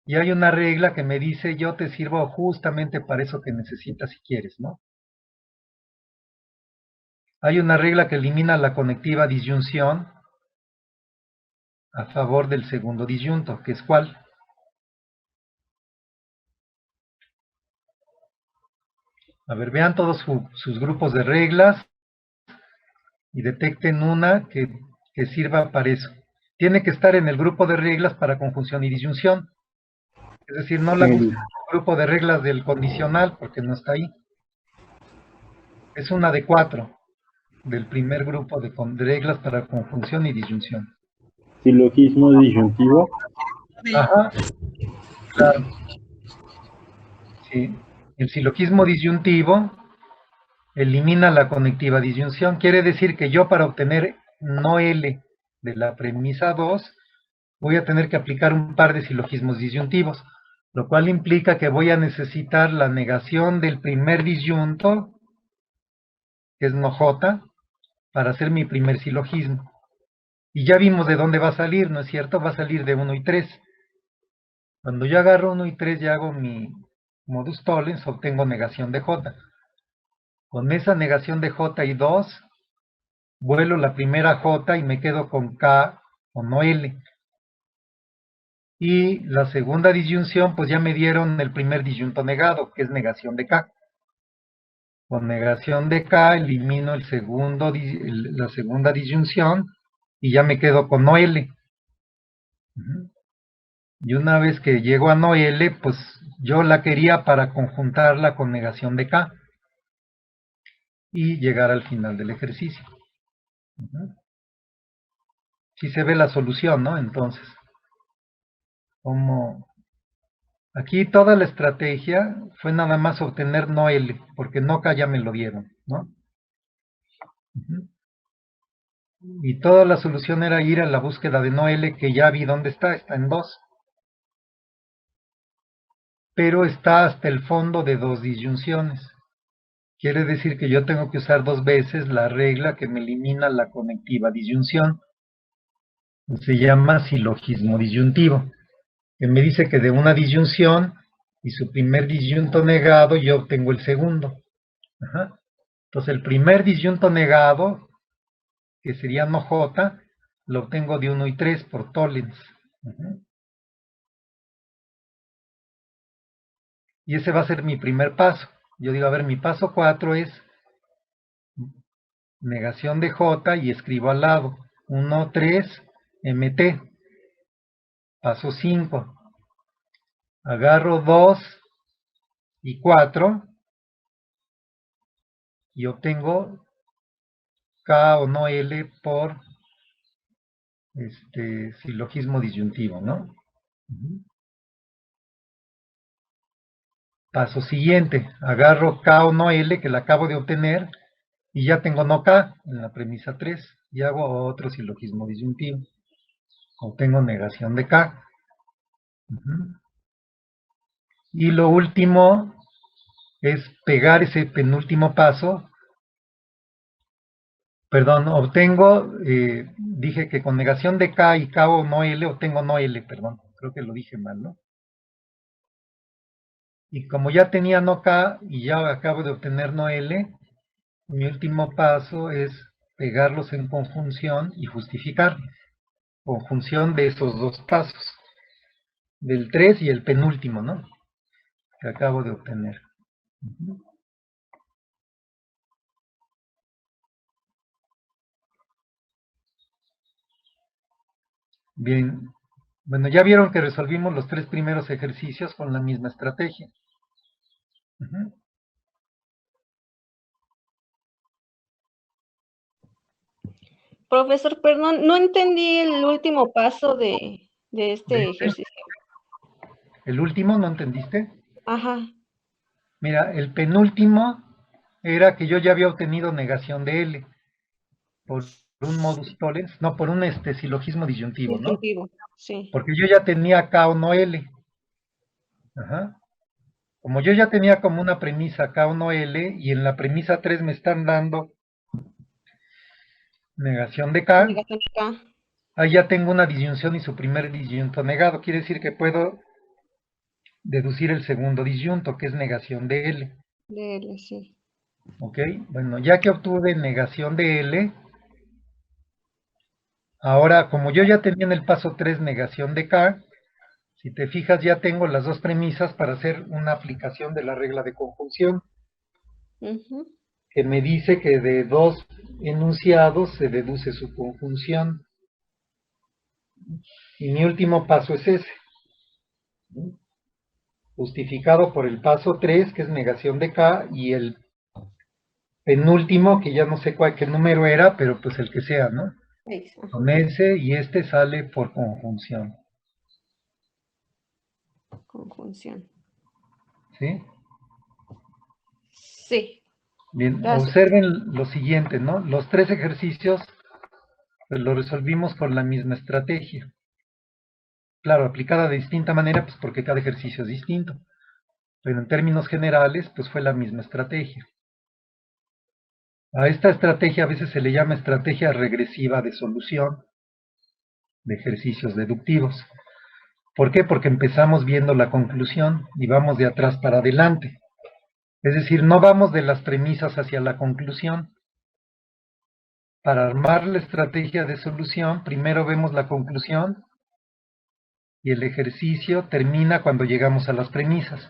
Y hay una regla que me dice, yo te sirvo justamente para eso que necesitas si quieres, ¿no? Hay una regla que elimina la conectiva disyunción a favor del segundo disyunto, que es ¿cuál? A ver, vean todos sus grupos de reglas y detecten una que sirva para eso. Tiene que estar en el grupo de reglas para conjunción y disyunción. Es decir, no la busquen en el grupo de reglas del condicional porque no está ahí. Es una de 4 del primer grupo de reglas para conjunción y disyunción. silogismo disyuntivo. Ajá, claro. Sí. El silogismo disyuntivo elimina la conectiva disyunción. Quiere decir que yo para obtener no L de la premisa 2 voy a tener que aplicar un par de silogismos disyuntivos, lo cual implica que voy a necesitar la negación del primer disyunto, que es no J, para hacer mi primer silogismo. Y ya vimos de dónde va a salir, ¿no es cierto? Va a salir de 1 y 3. Cuando yo agarro 1 y 3 y hago mi modus tollens, obtengo negación de J. Con esa negación de J y 2, vuelo la primera J y me quedo con K o no L. Y la segunda disyunción, pues ya me dieron el primer disyunto negado, que es negación de K. Con negación de K elimino la segunda disyunción y ya me quedo con no L. Y una vez que llego a no L, pues yo la quería para conjuntarla con negación de K y llegar al final del ejercicio. Sí se ve la solución, ¿no? Entonces, como aquí toda la estrategia fue nada más obtener no L, porque no K ya me lo dieron, ¿no? Y toda la solución era ir a la búsqueda de no L, que ya vi dónde está en 2. Pero está hasta el fondo de 2 disyunciones. Quiere decir que yo tengo que usar 2 veces la regla que me elimina la conectiva disyunción. Se llama silogismo disyuntivo, que me dice que de una disyunción y su primer disyunto negado yo obtengo el segundo. Ajá. Entonces el primer disyunto negado, que sería no J, lo obtengo de 1 y 3 por tollens. Y ese va a ser mi primer paso. Yo digo, a ver, mi paso 4 es negación de J y escribo al lado 1, 3, MT. Paso 5. Agarro 2 y 4 y obtengo K o no L por silogismo disyuntivo, ¿no? Paso siguiente, agarro K o no L que la acabo de obtener y ya tengo no K en la premisa 3 y hago otro silogismo disyuntivo. Obtengo negación de K. Y lo último es pegar ese penúltimo paso Perdón, obtengo, dije que con negación de K y K o no L, obtengo no L, perdón, creo que lo dije mal, ¿no? Y como ya tenía no K y ya acabo de obtener no L, mi último paso es pegarlos en conjunción y justificar. Conjunción de esos dos pasos, del 3 y el penúltimo, ¿no? Que acabo de obtener. Bien, bueno, ya vieron que resolvimos los 3 primeros ejercicios con la misma estrategia. Profesor, perdón, no entendí el último paso de este ejercicio. ¿El último no entendiste? Ajá, Mira, el penúltimo era que yo ya había obtenido negación de L por un modus tollens, no, por un silogismo disyuntivo, ¿no? disjuntivo, sí. Porque yo ya tenía K o no L. Ajá. Como yo ya tenía como una premisa K o no L, y en la premisa 3 me están dando negación de K, Negación acá, ahí ya tengo una disyunción y su primer disyunto negado. Quiere decir que puedo deducir el segundo disyunto, que es negación de L. de L, sí. ¿Ok? Bueno, ya que obtuve negación de L, ahora como yo ya tenía en el paso 3 negación de K, si te fijas ya tengo las dos premisas para hacer una aplicación de la regla de conjunción, Ujú, que me dice que de dos enunciados se deduce su conjunción. Y mi último paso es ese, justificado por el paso 3, que es negación de K, y el penúltimo, que ya no sé qué número era, pero pues el que sea, ¿no? seis, ajá, Con ese, y este sale por conjunción. conjunción. ¿Sí? Sí, Bien, gracias. observen lo siguiente, ¿no? Los 3 ejercicios pues, los resolvimos con la misma estrategia. Claro, aplicada de distinta manera, pues porque cada ejercicio es distinto. Pero en términos generales, pues fue la misma estrategia. A esta estrategia a veces se le llama estrategia regresiva de solución de ejercicios deductivos. ¿Por qué? Porque empezamos viendo la conclusión y vamos de atrás para adelante. Es decir, no vamos de las premisas hacia la conclusión. Para armar la estrategia de solución, primero vemos la conclusión y el ejercicio termina cuando llegamos a las premisas.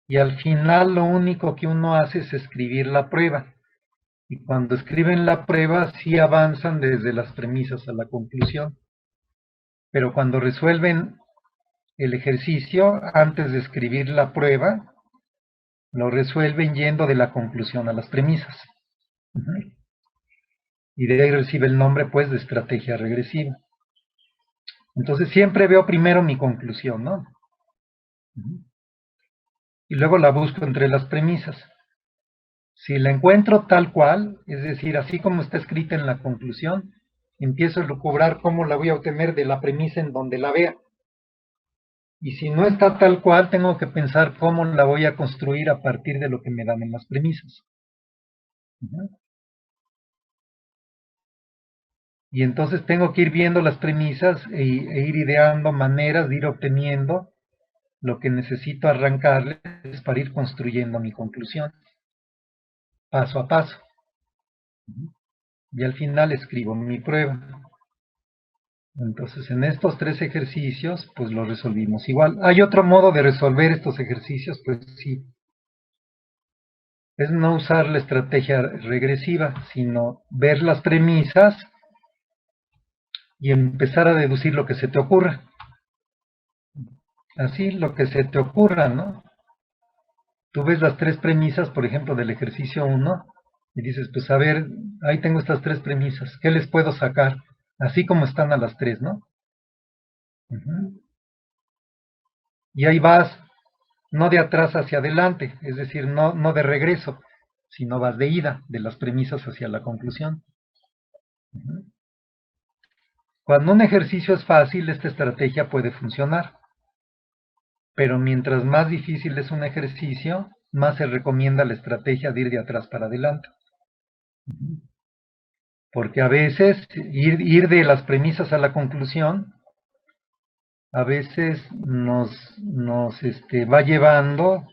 Y al final lo único que uno hace es escribir la prueba. Y cuando escriben la prueba, sí avanzan desde las premisas a la conclusión. Pero cuando resuelven el ejercicio, antes de escribir la prueba, lo resuelven yendo de la conclusión a las premisas. Y de ahí recibe el nombre, pues, de estrategia regresiva. Entonces siempre veo primero mi conclusión, ¿no? Y luego la busco entre las premisas. Si la encuentro tal cual, es decir, así como está escrita en la conclusión, empiezo a lucubrar cómo la voy a obtener de la premisa en donde la vea. Y si no está tal cual, tengo que pensar cómo la voy a construir a partir de lo que me dan en las premisas. Y entonces tengo que ir viendo las premisas e ir ideando maneras de ir obteniendo lo que necesito arrancarles para ir construyendo mi conclusión, paso a paso. Y al final escribo mi prueba. Entonces en estos 3 ejercicios, pues lo resolvimos igual. ¿Hay otro modo de resolver estos ejercicios? Pues sí. Es no usar la estrategia regresiva, sino ver las premisas y empezar a deducir lo que se te ocurra. Así, lo que se te ocurra, ¿no? Tú ves las 3 premisas, por ejemplo, del ejercicio 1, y dices, pues a ver, ahí tengo estas 3 premisas, ¿qué les puedo sacar? Así como están a las 3, ¿no? Y ahí vas, no de atrás hacia adelante, es decir, no de regreso, sino vas de ida, de las premisas hacia la conclusión. Cuando un ejercicio es fácil, esta estrategia puede funcionar. Pero mientras más difícil es un ejercicio, más se recomienda la estrategia de ir de atrás para adelante. Porque a veces ir de las premisas a la conclusión, a veces nos va llevando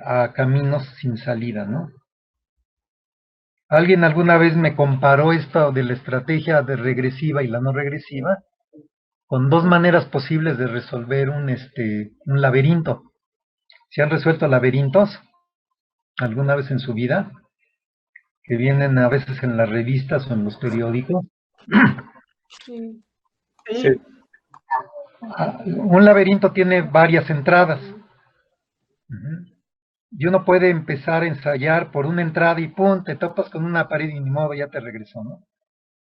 a caminos sin salida, ¿no? Alguien alguna vez me comparó esto de la estrategia de regresiva y la no regresiva con dos maneras posibles de resolver un laberinto. ¿Se han resuelto laberintos alguna vez en su vida? Que vienen a veces en las revistas o en los periódicos. Sí. Sí. Un laberinto tiene varias entradas. Y uno puede empezar a ensayar por una entrada y ¡pum! Te topas con una pared y ni modo, ya te regresó, ¿no?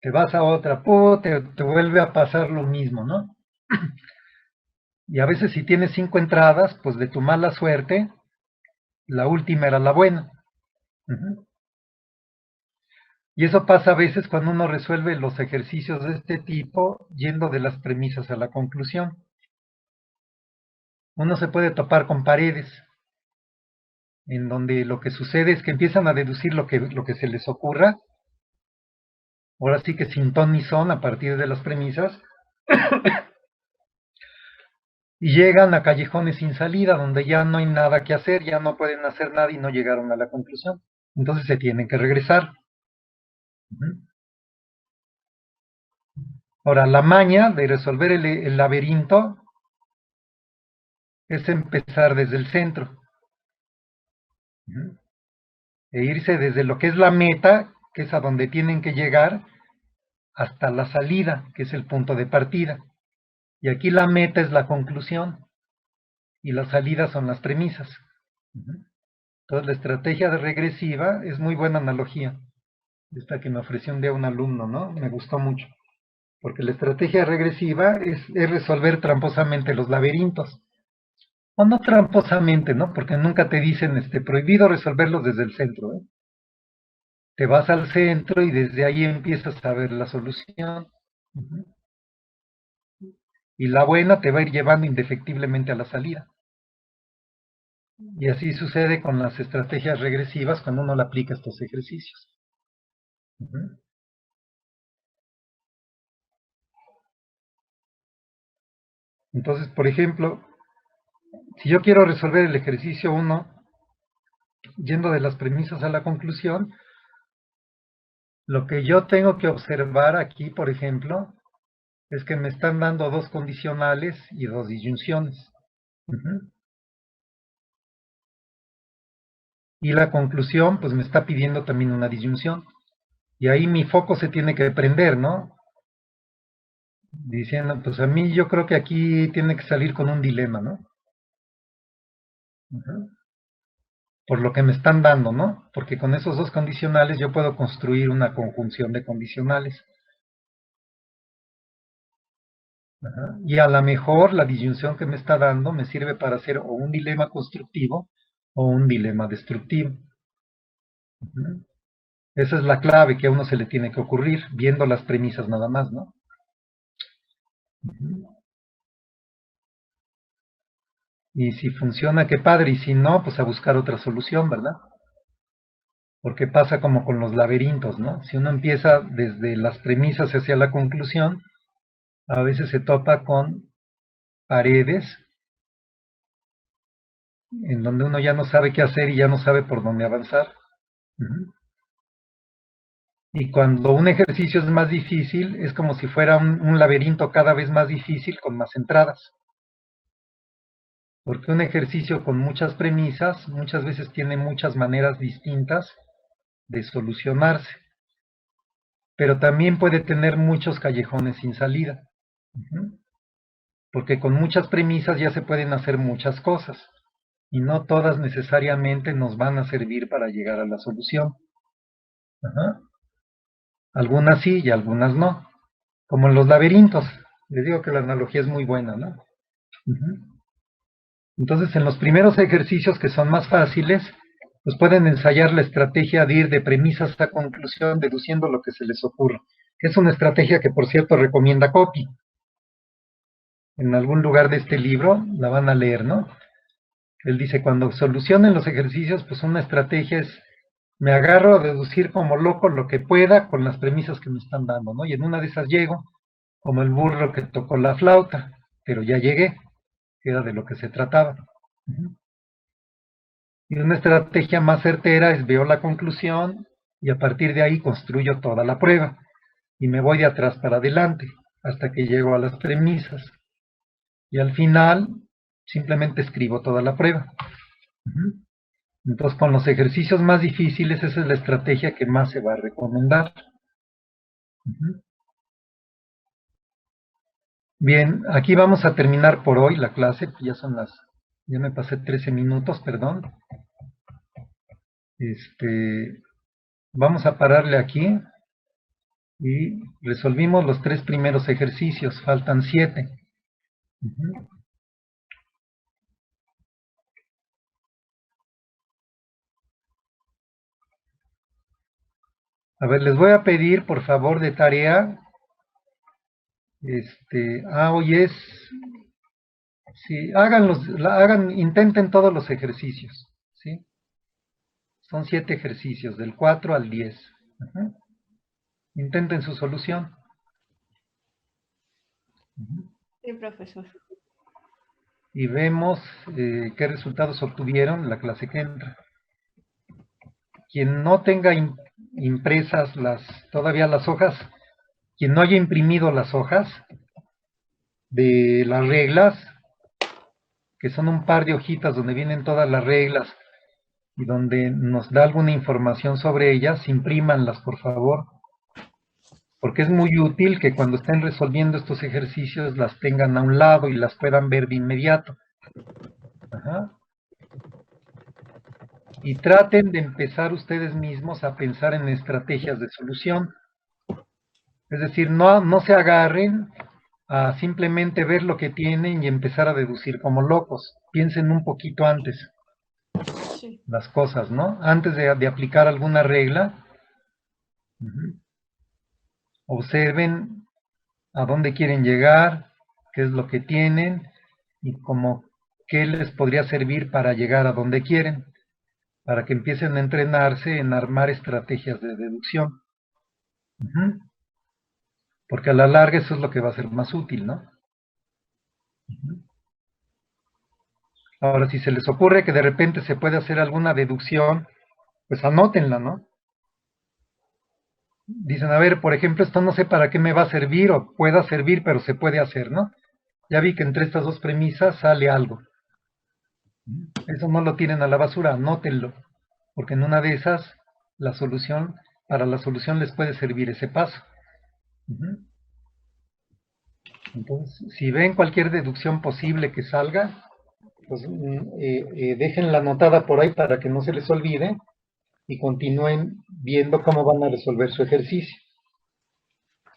Te vas a otra, ¡pum! Te vuelve a pasar lo mismo, ¿no? Y a veces si tienes 5 entradas, pues de tu mala suerte, la última era la buena. Y eso pasa a veces cuando uno resuelve los ejercicios de este tipo yendo de las premisas a la conclusión. Uno se puede topar con paredes en donde lo que sucede es que empiezan a deducir lo que se les ocurra, ahora sí que sin ton ni son a partir de las premisas, y llegan a callejones sin salida donde ya no hay nada que hacer, ya no pueden hacer nada y no llegaron a la conclusión. Entonces se tienen que regresar. Ahora, la maña de resolver el laberinto es empezar desde el centro. E irse desde lo que es la meta, que es a donde tienen que llegar, hasta la salida, que es el punto de partida. Y aquí la meta es la conclusión y la salida son las premisas. Entonces la estrategia de regresiva es muy buena analogía. Esta que me ofreció un día un alumno, ¿no? Me gustó mucho. Porque la estrategia regresiva es resolver tramposamente los laberintos. O no tramposamente, ¿no? Porque nunca te dicen prohibido resolverlos desde el centro, ¿eh? Te vas al centro y desde ahí empiezas a ver la solución. Y la buena te va a ir llevando indefectiblemente a la salida. Y así sucede con las estrategias regresivas cuando uno le aplica estos ejercicios. Entonces, por ejemplo, si yo quiero resolver el ejercicio 1, yendo de las premisas a la conclusión, lo que yo tengo que observar aquí, por ejemplo, es que me están dando 2 condicionales y 2 disyunciones. Y la conclusión, pues me está pidiendo también una disyunción. Y ahí mi foco se tiene que prender, ¿no? Diciendo, pues a mí yo creo que aquí tiene que salir con un dilema, ¿no? Por lo que me están dando, ¿no? Porque con esos 2 condicionales yo puedo construir una conjunción de condicionales. Y a lo mejor la disyunción que me está dando me sirve para hacer o un dilema constructivo o un dilema destructivo. Esa es la clave que a uno se le tiene que ocurrir, viendo las premisas nada más, ¿no? Y si funciona, qué padre, y si no, pues a buscar otra solución, ¿verdad? Porque pasa como con los laberintos, ¿no? Si uno empieza desde las premisas hacia la conclusión, a veces se topa con paredes en donde uno ya no sabe qué hacer y ya no sabe por dónde avanzar. Y cuando un ejercicio es más difícil, es como si fuera un laberinto cada vez más difícil con más entradas. Porque un ejercicio con muchas premisas muchas veces tiene muchas maneras distintas de solucionarse. Pero también puede tener muchos callejones sin salida. Porque con muchas premisas ya se pueden hacer muchas cosas. Y no todas necesariamente nos van a servir para llegar a la solución. Algunas sí y algunas no. Como en los laberintos. Les digo que la analogía es muy buena, ¿no? Entonces, en los primeros ejercicios que son más fáciles, pues pueden ensayar la estrategia de ir de premisas a conclusión, deduciendo lo que se les ocurra. Es una estrategia que, por cierto, recomienda Copy. En algún lugar de este libro la van a leer, ¿no? Él dice, cuando solucionen los ejercicios, pues una estrategia es me agarro a deducir como loco lo que pueda con las premisas que me están dando, ¿no? Y en una de esas llego como el burro que tocó la flauta, pero ya llegué, que era de lo que se trataba. Y una estrategia más certera es veo la conclusión y a partir de ahí construyo toda la prueba. Y me voy de atrás para adelante hasta que llego a las premisas. Y al final simplemente escribo toda la prueba. Entonces, con los ejercicios más difíciles, esa es la estrategia que más se va a recomendar. Bien, aquí vamos a terminar por hoy la clase, ya me pasé 13 minutos, perdón. Vamos a pararle aquí y resolvimos los 3 primeros ejercicios, faltan 7. A ver, les voy a pedir, por favor, de tarea. Hoy es... Sí, intenten todos los ejercicios, ¿sí? Son 7 ejercicios, del 4 al 10. Intenten su solución. Sí, profesor. Y vemos qué resultados obtuvieron en la clase que entra. Quien no tenga impresas todavía las hojas, quien no haya imprimido las hojas de las reglas, que son un par de hojitas donde vienen todas las reglas y donde nos da alguna información sobre ellas, imprímanlas, por favor, porque es muy útil que cuando estén resolviendo estos ejercicios las tengan a un lado y las puedan ver de inmediato. Y traten de empezar ustedes mismos a pensar en estrategias de solución. Es decir, no se agarren a simplemente ver lo que tienen y empezar a deducir como locos. Piensen un poquito antes las cosas, ¿no? Antes de aplicar alguna regla, observen a dónde quieren llegar, qué es lo que tienen y qué les podría servir para llegar a donde quieren, para que empiecen a entrenarse en armar estrategias de deducción. Porque a la larga eso es lo que va a ser más útil, ¿no? Ahora, si se les ocurre que de repente se puede hacer alguna deducción, pues anótenla, ¿no? Dicen, a ver, por ejemplo, esto no sé para qué me va a servir o pueda servir, pero se puede hacer, ¿no? Ya vi que entre estas dos premisas sale algo. Eso no lo tiren a la basura, anótenlo, porque en una de esas, para la solución les puede servir ese paso. Entonces, si ven cualquier deducción posible que salga, pues déjenla anotada por ahí para que no se les olvide y continúen viendo cómo van a resolver su ejercicio.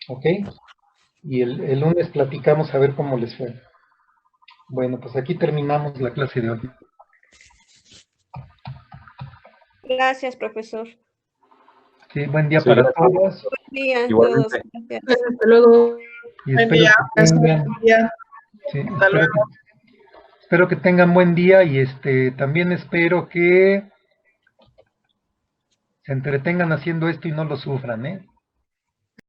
¿Ok? Y el lunes platicamos a ver cómo les fue. Bueno, pues aquí terminamos la clase de hoy. Gracias, profesor. Sí, buen día Sí, para gracias. todos. Buen día a Igualmente. todos. Gracias. Hasta luego. Y Buen espero día. que tengan, sí, Hasta luego. espero que tengan buen día y también espero que se entretengan haciendo esto y no lo sufran, ¿eh?